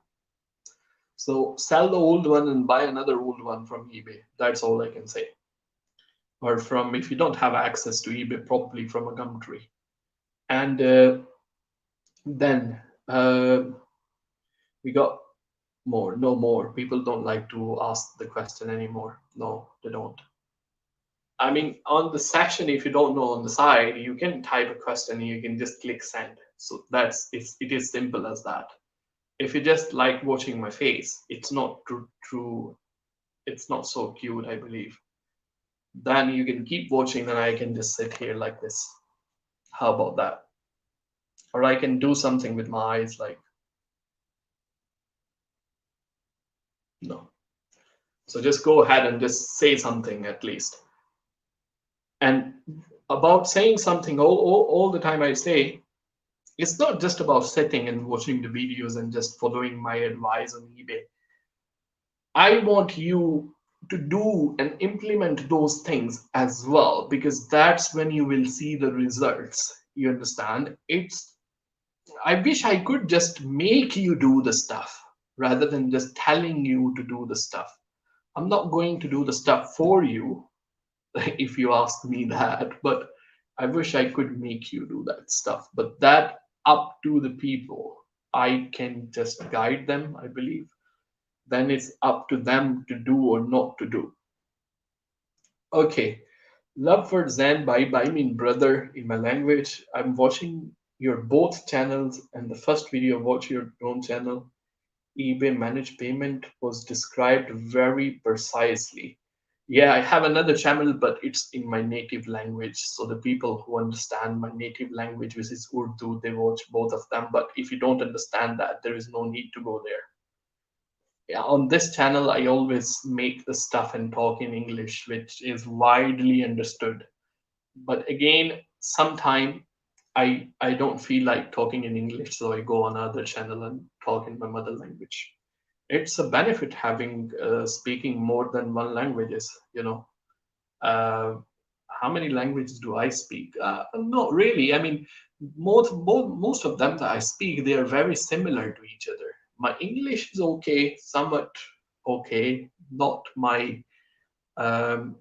So sell the old one and buy another old one from eBay. That's all I can say. Or from, if you don't have access to eBay, probably from a Gumtree. And then we got more. No more. People don't like to ask the question anymore. No, they don't. I mean, on the section, if you don't know, on the side, you can type a question and you can just click send. So it is simple as that. If you just like watching my face, it's not true. It's not so cute, I believe. Then you can keep watching, then I can just sit here like this. How about that? Or I can do something with my eyes, like, no. So just go ahead and just say something at least. And about saying something, all the time I say, it's not just about sitting and watching the videos and just following my advice on eBay. I want you to do and implement those things as well, because that's when you will see the results. You understand? I wish I could just make you do the stuff rather than just telling you to do the stuff. I'm not going to do the stuff for you if you ask me that, but I wish I could make you do that stuff. But that up to the people. I can just guide them, I believe. Then it's up to them to do or not to do. Okay. Love for Zen by mean brother in my language. I'm watching your both channels, and the first video watch your own channel. eBay managed payment was described very precisely. Yeah, I have another channel, but it's in my native language. So the people who understand my native language, which is Urdu, they watch both of them. But if you don't understand that, there is no need to go there. yeah, on this channel, I always make the stuff and talk in English, which is widely understood. But again, sometime I don't feel like talking in English, so I go on other channel and talk in my mother language. It's a benefit having speaking more than one languages. Uh, how many languages do I speak? Not really. I mean, most of them that I speak, they are very similar to each other. My English is okay, somewhat okay. Not my. Um,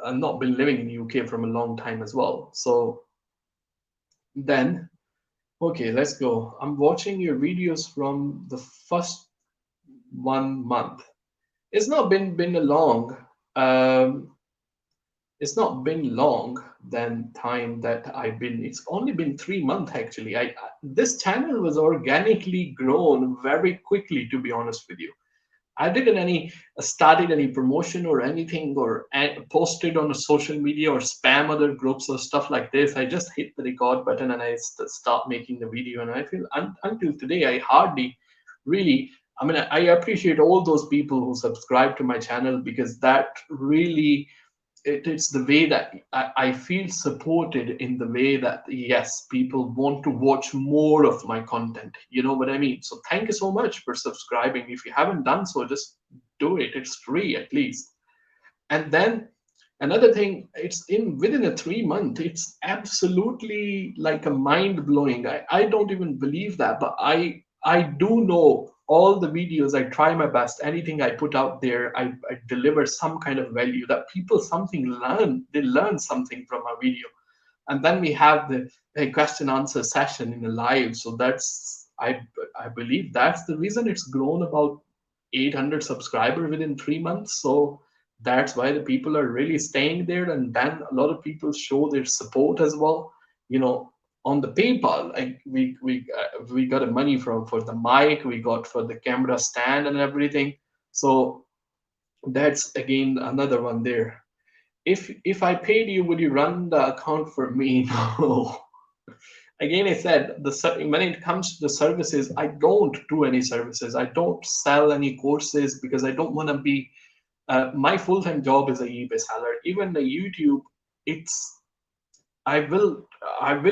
I've not been living in UK from a long time as well. So then, okay, let's go. I'm watching your videos from the first 1 month. It's not been a long. Um, it's not been long than time that I've been. It's only been 3 months actually. This channel was organically grown very quickly, to be honest with you. I didn't any started any promotion or anything or posted on a social media or spam other groups or stuff like this. I just hit the record button and I start making the video. And I feel until today I hardly really. I mean, I appreciate all those people who subscribe to my channel because that really it's the way that I feel supported in the way that yes, people want to watch more of my content. You know what I mean? So thank you so much for subscribing. If you haven't done so, just do it. It's free at least. And then another thing, it's in within a 3 month, it's absolutely like a mind blowing. I don't even believe that, but I do know all the videos. I try my best. Anything I put out there, I deliver some kind of value that people something learn. They learn something from a video. And then we have the question answer session in a live. So that's I believe that's the reason it's grown about 800 subscribers within 3 months. So that's why the people are really staying there. And then a lot of people show their support as well. You know, on the PayPal, like we got a money from for the mic, we got for the camera stand and everything. So that's again another one there. If I paid you, would you run the account for me? No. Again, I said when it comes to the services, I don't do any services. I don't sell any courses because I don't want to be. My full-time job is a eBay seller. Even the YouTube, it's I will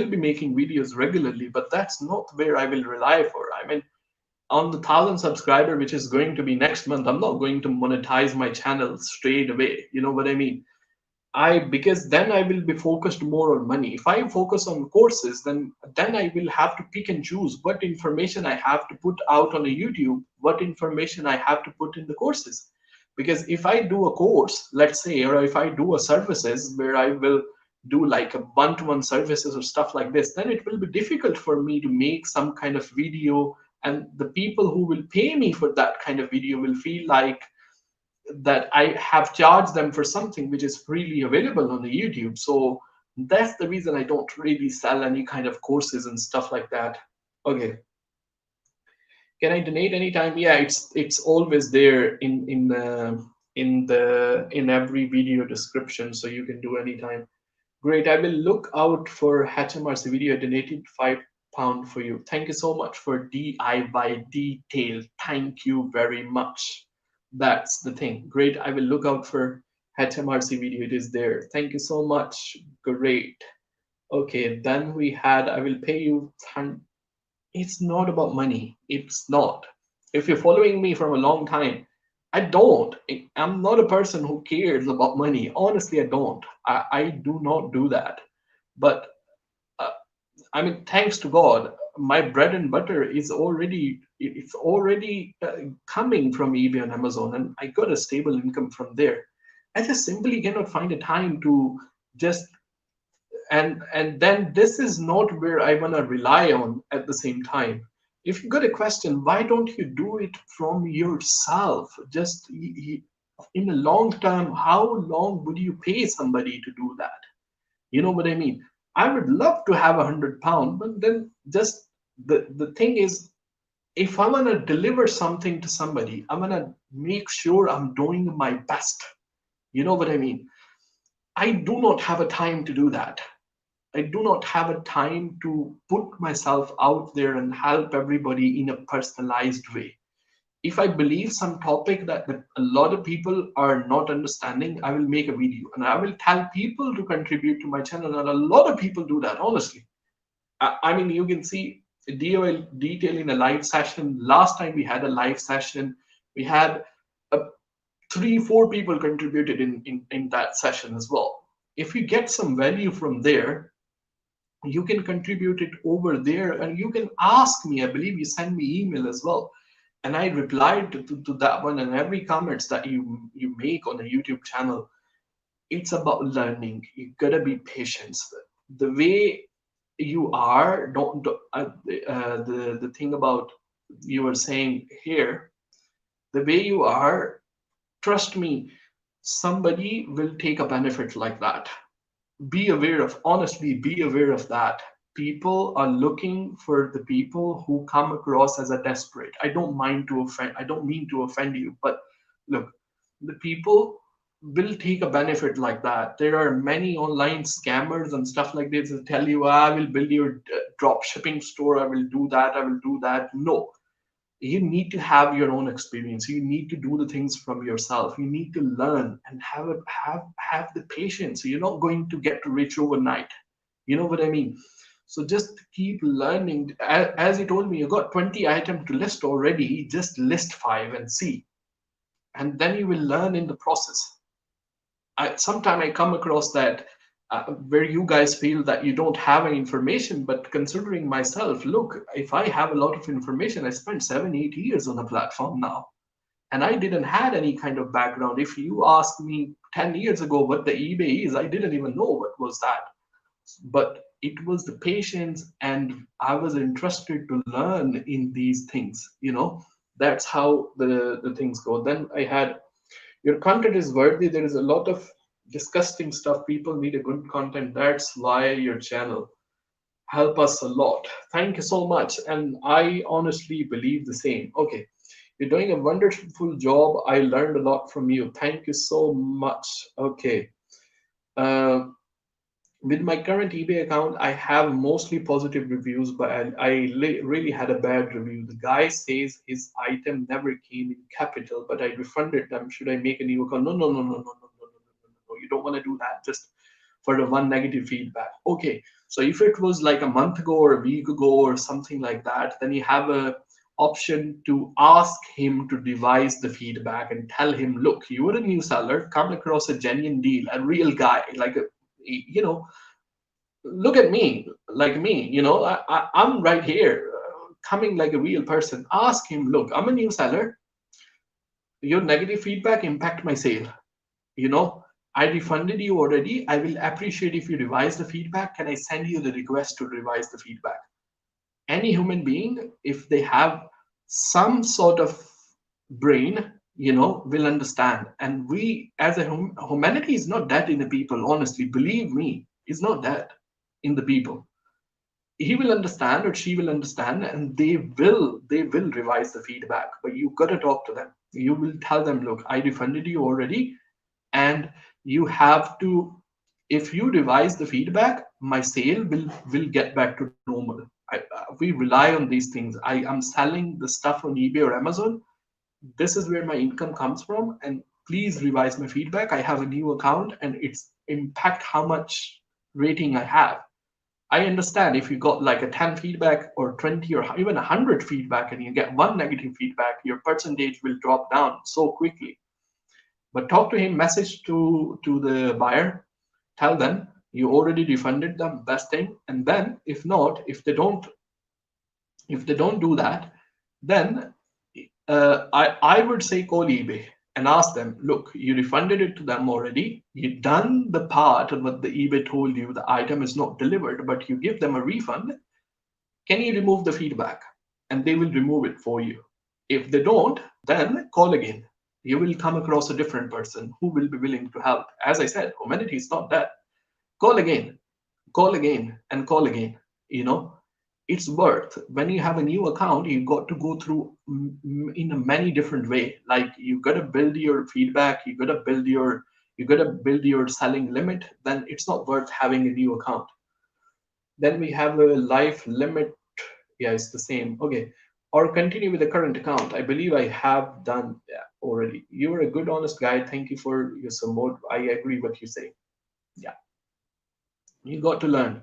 be making videos regularly, but that's not where I will rely for. I mean, on the 1,000 subscriber, which is going to be next month, I'm not going to monetize my channel straight away. You know what I mean? I because then I will be focused more on money. If I focus on courses, then I will have to pick and choose what information I have to put out on a YouTube, what information I have to put in the courses. Because if I do a course, let's say, or if I do a services where I will do like a one-to-one services or stuff like this, then it will be difficult for me to make some kind of video, and the people who will pay me for that kind of video will feel like that I have charged them for something which is freely available on the YouTube. So that's the reason I don't really sell any kind of courses and stuff like that. Okay. Can I donate anytime? Yeah, it's always there in every video description, so you can do anytime. Great. I will look out for HMRC video. I donated £5 for you. Thank you so much for DIY detail. Thank you very much. That's the thing. Great. I will look out for HMRC video. It is there. Thank you so much. Great. Okay, then we had I will pay you. It's not about money. It's not. If you're following me from a long time, I don't. I'm not a person who cares about money. Honestly, I don't. I do not do that. But uh, I mean, thanks to God, my bread and butter is already it's already coming from eBay and Amazon, and I got a stable income from there. I just simply cannot find a time to just and then this is not where I want to rely on at the same time. If you got a question, why don't you do it from yourself? Just in a long term, how long would you pay somebody to do that? You know what I mean? I would love to have £100, but then just the thing is, if I want to deliver something to somebody, I'm gonna make sure I'm doing my best. You know what I mean? I do not have a time to do that. I do not have a time to put myself out there and help everybody in a personalized way. If I believe some topic that a lot of people are not understanding, I will make a video and I will tell people to contribute to my channel. And a lot of people do that, honestly. I mean, you can see DOL detail in a live session. Last time we had a live session, we had a 3 4 people contributed in that session as well. If you get some value from there, you can contribute it over there and you can ask me. I believe you send me email as well, and I replied to that one. And every comments that you make on a YouTube channel, it's about learning. You gotta be patient. The way you are, the thing about you were saying here, the way you are, trust me, somebody will take a benefit like that. Be aware of, honestly, be aware of that. People are looking for the people who come across as a desperate. I don't mean to offend you, but look, the people will take a benefit like that. There are many online scammers and stuff like this that tell you, I will build your drop shipping store, I will do that, I will do that. No, you need to have your own experience. You need to do the things from yourself. You need to learn and have the patience. You're not going to get rich overnight. You know what I mean? So just keep learning. As you told me, you got 20 items to list already. Just list 5 and see, and then you will learn in the process. Sometime I come across that where you guys feel that you don't have any information, but considering myself, look, if I have a lot of information, I spent 7 8 years on the platform now, and I didn't had any kind of background. If you asked me 10 years ago what the eBay is, I didn't even know what was that. But it was the patience, and I was interested to learn in these things. That's how the things go. Then I had, your content is worthy. There is a lot of disgusting stuff. People need a good content. That's why your channel help us a lot. Thank you so much. And I honestly believe the same. Okay. You're doing a wonderful job. I learned a lot from you. Thank you so much. Okay. Uh, with my current eBay account, I have mostly positive reviews, but really had a bad review. The guy says his item never came in capital, but I refunded them. Should I make a new account? No, no, no, no, no, no, no, no, no, no, no. You don't want to do that just for the one negative feedback. Okay, so if it was like a month ago or a week ago or something like that, then you have a option to ask him to revise the feedback and tell him, look, you were a new seller, come across a genuine deal, a real guy, like a, look at me, like me, I'm right here, coming like a real person. Ask him, look, I'm a new seller. Your negative feedback impact my sale. I refunded you already. I will appreciate if you revise the feedback. Can I send you the request to revise the feedback? Any human being, if they have some sort of brain, will understand. And we, as a humanity, is not that in the people. Honestly, believe me, it's not that in the people. He will understand or she will understand, and they will revise the feedback. But you got to talk to them. You will tell them, look, I refunded you already, and you have to, if you revise the feedback, my sale will get back to normal. We rely on these things. I am selling the stuff on eBay or Amazon. This is where my income comes from, and please revise my feedback. I have a new account, and it's impact how much rating I have. I understand if you got like a 10 feedback or 20 or even 100 feedback and you get one negative feedback, your percentage will drop down so quickly. But talk to him, message to the buyer, tell them you already refunded them, best thing. And then if not, if they don't do that, then I would say call eBay and ask them, look, you refunded it to them already. You done the part of what the eBay told you, the item is not delivered, but you give them a refund. Can you remove the feedback? And they will remove it for you. If they don't, then call again. You will come across a different person who will be willing to help. As I said, humanity is not that. Call again, and call again. It's worth, when you have a new account, you got to go through in a many different way. Like you got to build your feedback, you got to build your selling limit. Then it's not worth having a new account. Then we have a life limit. Yeah, it's the same. Okay. or continue with the current account. I believe I have done that already. You're a good, honest guy. Thank you for your support. I agree what you say. Yeah, you got to learn.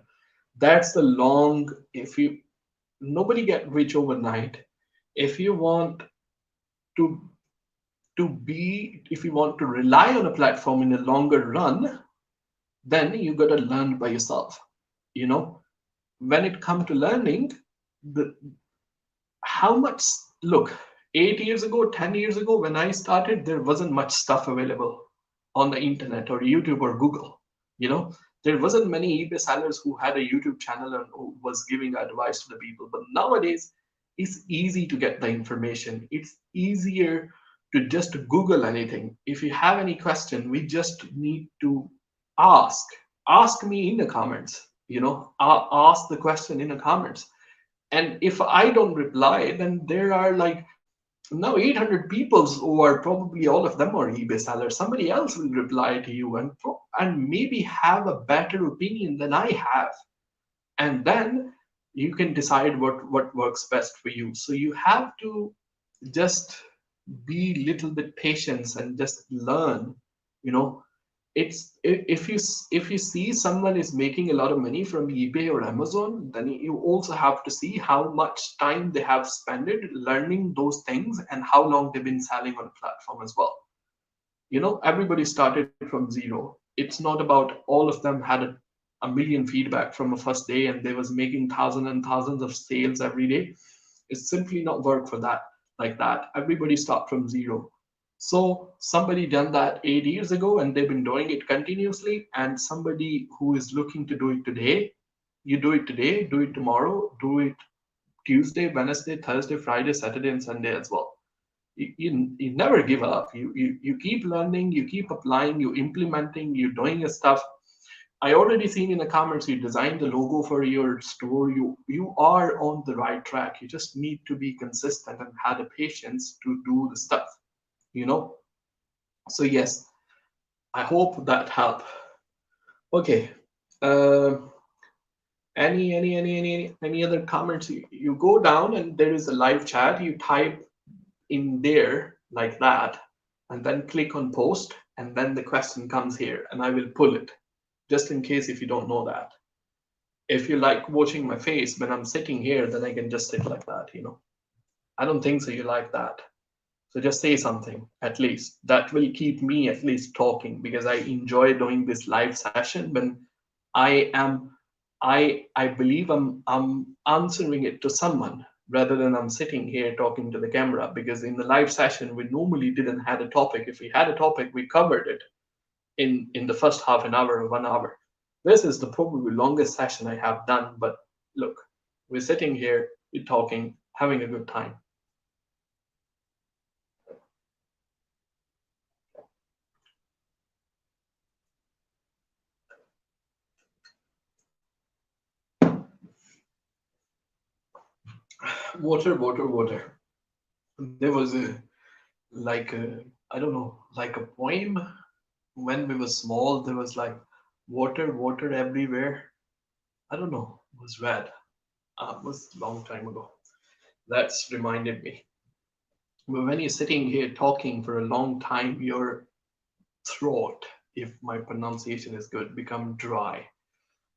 That's the long. If you nobody get rich overnight. If you want to if you want to rely on a platform in a longer run, then you got to learn by yourself. You know, when it comes to learning, the how much look 8 years ago, 10 years ago, when I started, there wasn't much stuff available on the internet or YouTube or Google. You know, there wasn't many eBay sellers who had a YouTube channel and who was giving advice to the people. But nowadays, it's easy to get the information. It's easier to just Google anything. If you have any question, we just need to ask. Ask me in the comments. You know, ask the question in the comments, and if I don't reply, then there are like now 800 people who are probably all of them are eBay sellers. Somebody else will reply to you and maybe have a better opinion than I have. And then you can decide what works best for you. So you have to just be little bit patient and just learn, you know. If you see someone is making a lot of money from eBay or Amazon, then you also have to see how much time they have spent it learning those things and how long they've been selling on a platform as well. You know, everybody started from zero. It's not about all of them had a million feedback from a first day and they was making thousands and thousands of sales every day. It's simply not work for that like that. Everybody start from zero. So somebody done that 8 years ago and they've been doing it continuously, and somebody who is looking to do it today, you do it today, do it tomorrow, do it Tuesday, Wednesday, Thursday, Friday, Saturday, and Sunday as well. You never give up. You keep learning, you keep applying, you implementing, you doing your stuff. I already seen in the comments you designed the logo for your store. You are on the right track. You just need to be consistent and have the patience to do the stuff. You know. So yes, I hope that helped. Okay. Uh, any other comments? You go down and there is a live chat. You type in there like that, and then click on post, and then the question comes here, and I will pull it just in case if you don't know that. If you like watching my face when I'm sitting here, then I can just sit like that, you know. I don't think so you like that. So just say something at least. That will keep me at least talking because I enjoy doing this live session when I am I believe I'm answering it to someone rather than I'm sitting here talking to the camera, because in the live session we normally didn't had a topic. If we had a topic, we covered it in the first half an hour or 1 hour. This is the probably longest session I have done, but look, we're sitting here, we're talking, having a good time. Water. There was a like a I don't know, like a poem when we were small. There was like water everywhere. I don't know. It was red. It was a long time ago. That's reminded me. But when you're sitting here talking for a long time, your throat, if my pronunciation is good, become dry.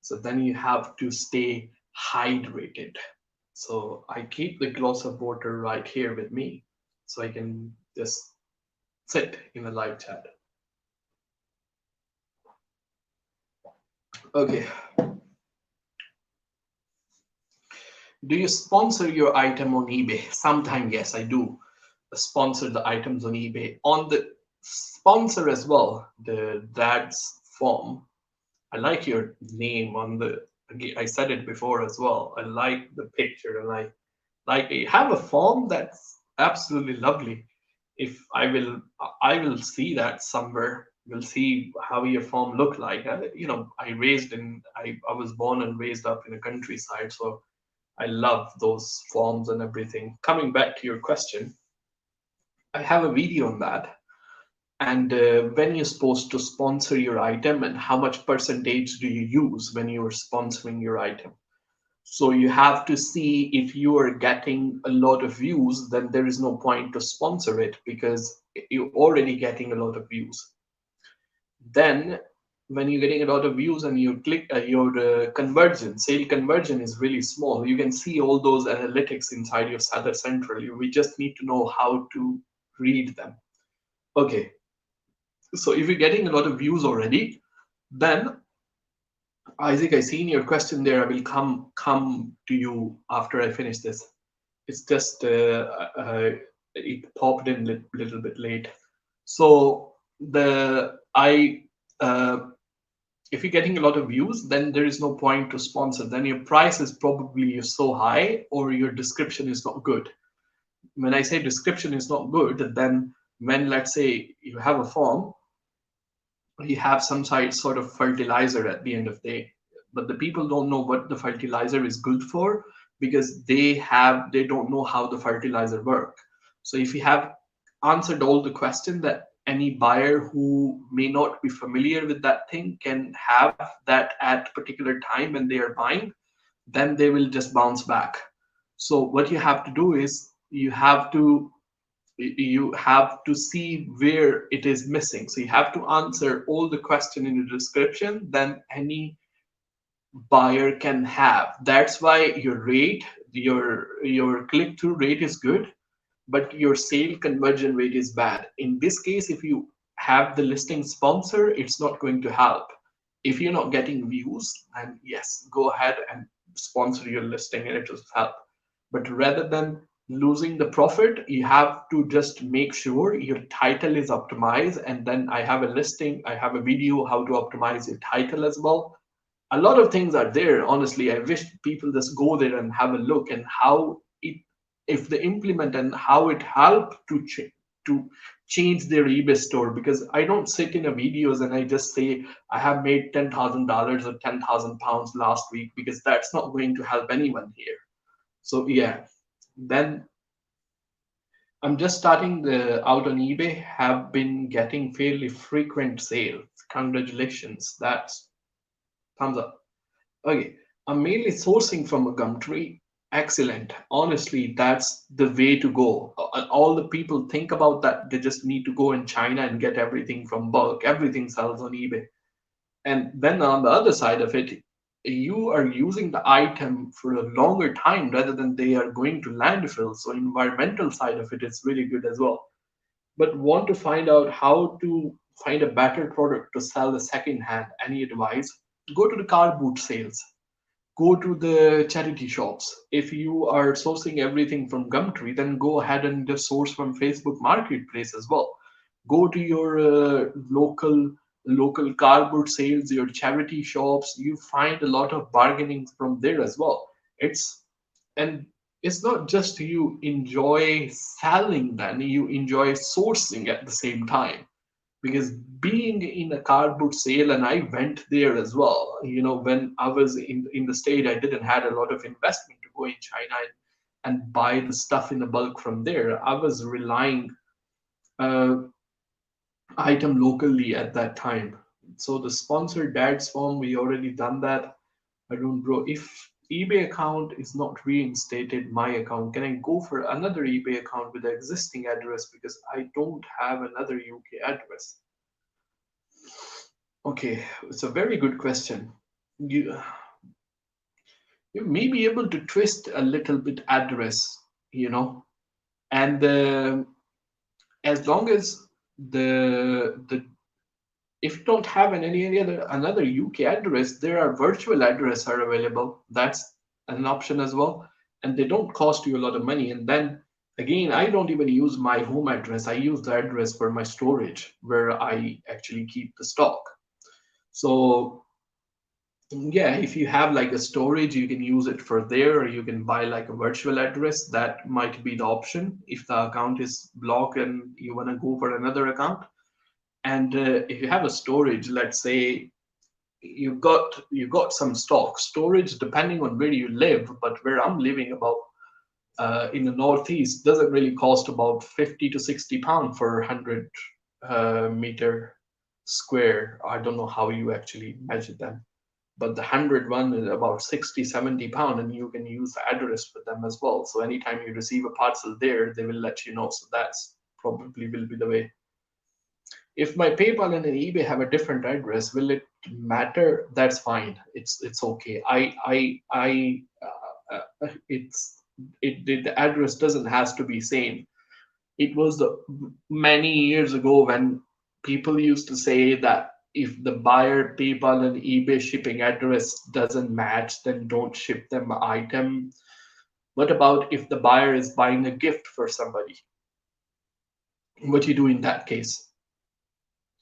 So then you have to stay hydrated. So I keep the glass of water right here with me, so I can just sit in a live chat. Okay. Do you sponsor your item on eBay? Sometimes, yes, I do sponsor the items on eBay. On the sponsor as well, the dad's form. I like your name on the. I said it before as well. I like the picture, and I like you have a form that's absolutely lovely. If I will see that somewhere. We'll see how your form look like. You know, I was born and raised up in a countryside, so I love those forms and everything. Coming back to your question, I have a video on that. And when you're supposed to sponsor your item and how much percentage do you use when you're sponsoring your item? So you have to see if you are getting a lot of views, then there is no point to sponsor it because you're already getting a lot of views. Then when you're getting a lot of views and you click your conversion, sale conversion is really small. You can see all those analytics inside your Seller Central. We just need to know how to read them. Okay, so if you're getting a lot of views already, then Isaac, I seen your question there. I will come to you after I finish this. It's just it popped in a little bit late. So the I if you're getting a lot of views, then there is no point to sponsor. Then your price is probably so high or your description is not good. When I say description is not good, then when let's say you have a form, you have some sort of fertilizer at the end of the day, but the people don't know what the fertilizer is good for because they don't know how the fertilizer work. So if you have answered all the questions that any buyer who may not be familiar with that thing can have that at particular time when they are buying, then they will just bounce back. So what you have to do is you have to see where it is missing. So you have to answer all the question in the description, then any buyer can have. That's why your rate, your click-through rate is good, but your sale conversion rate is bad. In this case, if you have the listing sponsor, it's not going to help. If you're not getting views, and yes, go ahead and sponsor your listing and it will help. But rather than losing the profit, you have to just make sure your title is optimized. And then I have a listing, I have a video how to optimize your title as well. A lot of things are there. Honestly, I wish people just go there and have a look and how it, if they implement and how it helped to change their eBay store. Because I don't sit in a videos and I just say I have made $10,000 or 10,000 pounds last week, because that's not going to help anyone here. So yeah, then I'm just starting the out on eBay, have been getting fairly frequent sales. Congratulations, that's thumbs up. Okay, I'm mainly sourcing from a Gumtree. Excellent. Honestly, that's the way to go. All the people think about that. They just need to go in China and get everything from bulk. Everything sells on eBay. And then on the other side of it, you are using the item for a longer time rather than they are going to landfill. So environmental side of it is really good as well. But want to find out how to find a better product to sell the second hand. Any advice? Go to the car boot sales, go to the charity shops. If you are sourcing everything from Gumtree, then go ahead and just source from Facebook Marketplace as well. Go to your local car boot sales, your charity shops. You find a lot of bargaining from there as well. And it's not just you enjoy selling, then you enjoy sourcing at the same time. Because being in a car boot sale, and I went there as well, when I was in the state, I didn't had a lot of investment to go in China and buy the stuff in the bulk from there. I was relying uh, item locally at that time. So the sponsored dads form, we already done that. I don't, bro. If eBay account is not reinstated, my account, can I go for another eBay account with the existing address, because I don't have another UK address? Okay, it's a very good question. You you may be able to twist a little bit address, and as long as the if you don't have any other another UK address, there are virtual address are available. That's an option as well, and they don't cost you a lot of money. And then again, I don't even use my home address. I use the address for my storage where I actually keep the stock. So yeah, if you have like a storage, you can use it for there, or you can buy like a virtual address. That might be the option if the account is blocked and you want to go for another account. And if you have a storage, let's say you got some stock storage, depending on where you live, but where I'm living about in the northeast doesn't really cost about 50 to 60 pounds for 100 meter square. I don't know how you actually measure them. but the 100 one is about 60-70 pound, and you can use the address for them as well. So anytime you receive a parcel there, they will let you know. So that's probably will be the way. If my PayPal and an eBay have a different address, will it matter? That's fine. It's okay. It's the address doesn't has to be same. It was the many years ago when people used to say that if the buyer PayPal and eBay shipping address doesn't match, then don't ship them an item. What about if the buyer is buying a gift for somebody? What do you do in that case?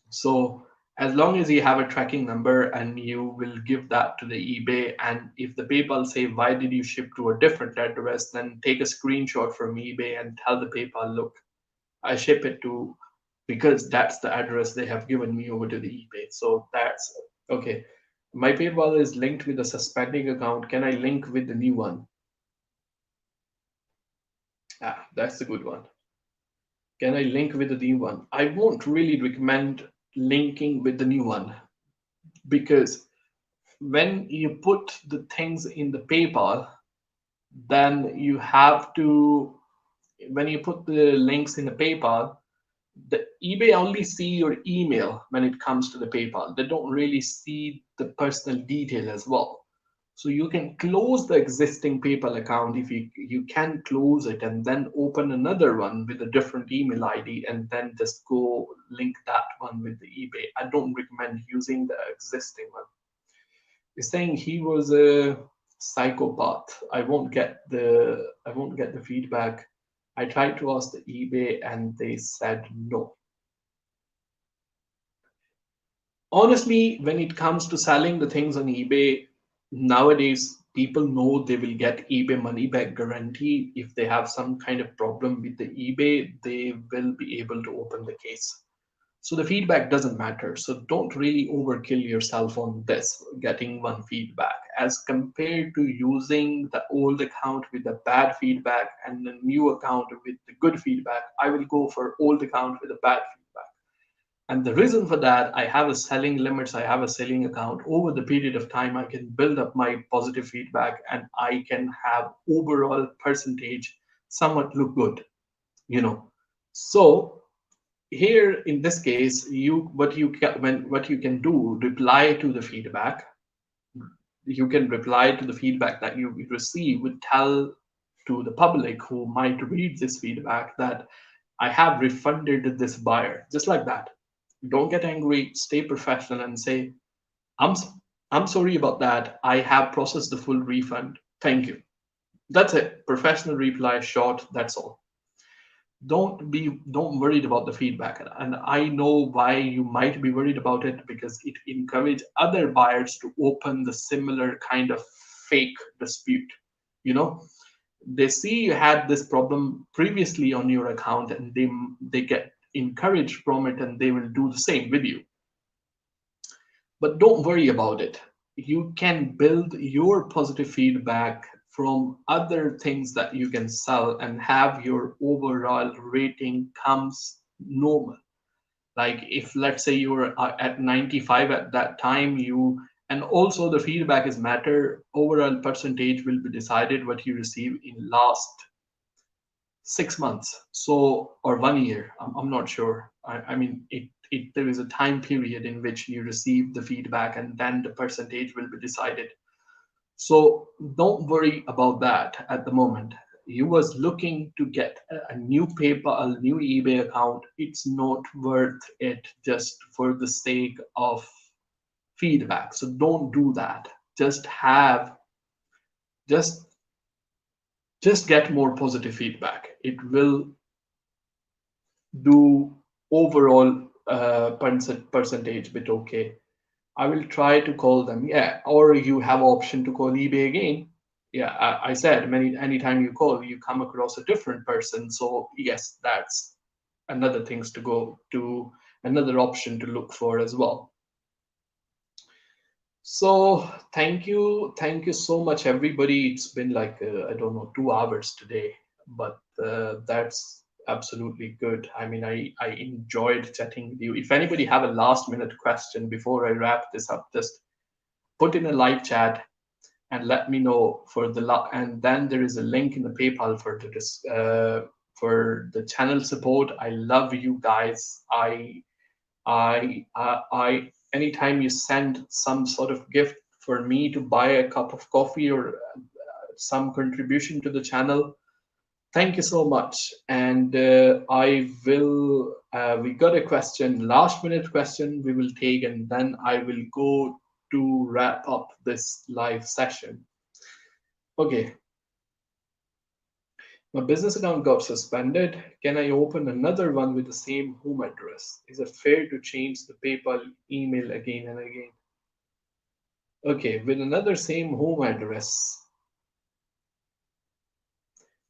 So as long as you have a tracking number and you will give that to the eBay, and if the PayPal say why did you ship to a different address, then take a screenshot from eBay and tell the PayPal, look, I ship it to, because that's the address they have given me over to the eBay. So that's okay. My PayPal is linked with a suspending account. Can I link with the new one? Ah, that's a good one. Can I link with the new one? I won't really recommend linking with the new one, because when you put the things in the PayPal, then you have to, when you put the links in the PayPal, the eBay only see your email when it comes to the PayPal. They don't really see the personal detail as well. So you can close the existing PayPal account if you can close it and then open another one with a different email ID and then just go link that one with the eBay. I don't recommend using the existing one. He's saying he was a psychopath. I won't get the feedback. I tried to ask the eBay and they said no. Honestly, when it comes to selling the things on eBay, nowadays people know they will get eBay money back guarantee. If they have some kind of problem with the eBay, they will be able to open the case. So the feedback doesn't matter. So don't really overkill yourself on this, getting one feedback, as compared to using the old account with the bad feedback and the new account with the good feedback. I will go for old account with the bad feedback. And the reason for that, I have a selling limits, I have a selling account. Over the period of time, I can build up my positive feedback and I can have overall percentage somewhat look good, you know. So here in this case, what you can do, reply to the feedback. You can reply to the feedback that you receive, would tell to the public who might read this feedback that I have refunded this buyer, just like that. Don't get angry, stay professional and say, I'm I'm sorry about that. I have processed the full refund. Thank you. That's it. Professional reply, short, that's all. Don't worried about the feedback. And I know why you might be worried about it, because it encourages other buyers to open the similar kind of fake dispute. You know, they see you had this problem previously on your account and they get encouraged from it and they will do the same with you. But don't worry about it. You can build your positive feedback from other things that you can sell and have your overall rating comes normal. Like if let's say you were at 95 at that time, you, and also the feedback is matter, overall percentage will be decided what you receive in last 6 months, so, or 1 year. I'm not sure. I mean, there is a time period in which you receive the feedback and then the percentage will be decided. So don't worry about that at the moment. You was looking to get a new PayPal, a new eBay account. It's not worth it just for the sake of feedback. So don't do that. Just have, just just get more positive feedback. It will do overall percentage bit okay. I will try to call them. Yeah, or you have option to call eBay again. Yeah, I said many anytime you call, you come across a different person. So yes, that's another things to go to, another option to look for as well. So thank you so much, everybody. It's been like I don't know 2 hours today, but that's absolutely good. I mean, I enjoyed chatting with you. If anybody have a last minute question before I wrap this up, just put in a live chat and let me know for the and then there is a link in the PayPal for the channel support. I love you guys. I anytime you send some sort of gift for me to buy a cup of coffee or some contribution to the channel, thank you so much. And I will, we got a question, last minute question we will take, and then I will go to wrap up this live session. Okay, my business account got suspended. Can I open another one with the same home address? Is it fair to change the PayPal email again and again? Okay, with another same home address.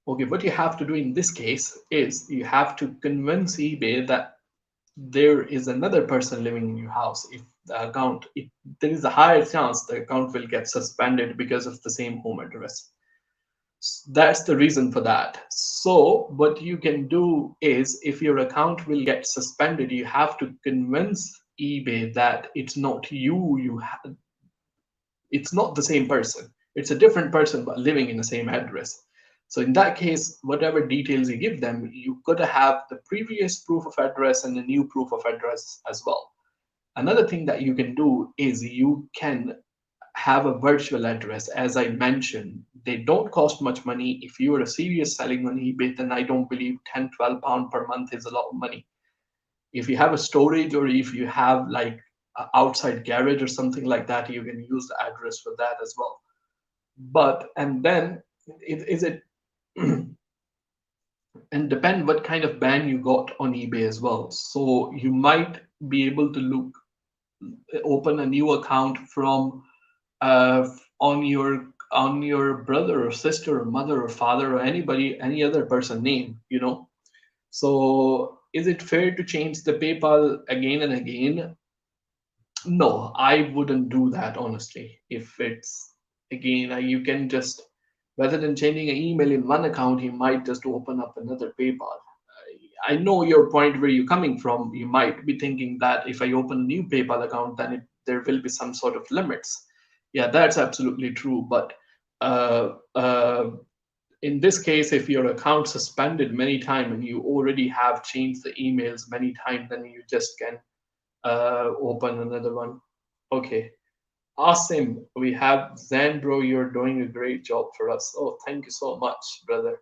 Okay, what you have to do in this case is you have to convince eBay that there is another person living in your house. If the account, if there is a higher chance the account will get suspended because of the same home address. That's the reason for that. So what you can do is, if your account will get suspended, you have to convince eBay that it's not you, it's not the same person. It's a different person but living in the same address. So in that case, whatever details you give them, you gotta have the previous proof of address and the new proof of address as well. Another thing that you can do is you can have a virtual address. As I mentioned, they don't cost much money. If you are serious selling on eBay, then I don't believe 10, 12 pound per month is a lot of money. If you have a storage or if you have like an outside garage or something like that, you can use the address for that as well. But, and then is it, and depend what kind of ban you got on eBay as well. So you might be able to open a new account from on your brother or sister or mother or father or anybody, any other person name, you know. So is it fair to change the PayPal again and again? No, I wouldn't do that honestly. If it's again, you can just, rather than changing an email in one account, you might just open up another PayPal. I know your point where you're coming from. You might be thinking that if I open a new PayPal account, then there will be some sort of limits. Yeah, that's absolutely true. But uh, uh, in this case, if your account suspended many times and you already have changed the emails many times, then you just can open another one. Okay. Awesome. We have Zen, bro. You're doing a great job for us. Oh, thank you so much, brother.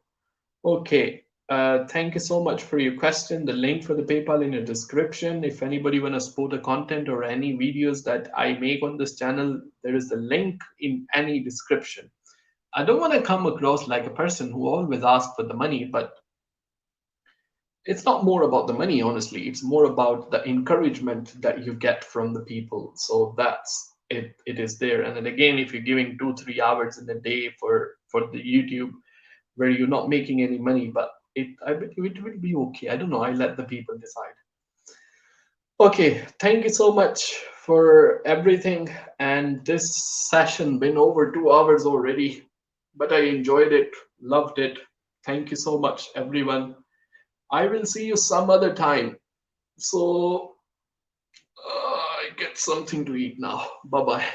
Okay. Thank you so much for your question. The link for the PayPal in the description. If anybody want to support the content or any videos that I make on this channel, there is a link in any description. I don't want to come across like a person who always asks for the money, but it's not more about the money, honestly. It's more about the encouragement that you get from the people. So that's it. It is there. And then again, if you're giving 2-3 hours in a day for the YouTube, where you're not making any money, but I bet it will be okay. I don't know. I let the people decide. Okay, thank you so much for everything. And this session been over 2 hours already, but I enjoyed it, loved it. Thank you so much, everyone. I will see you some other time. So I get something to eat now. Bye bye.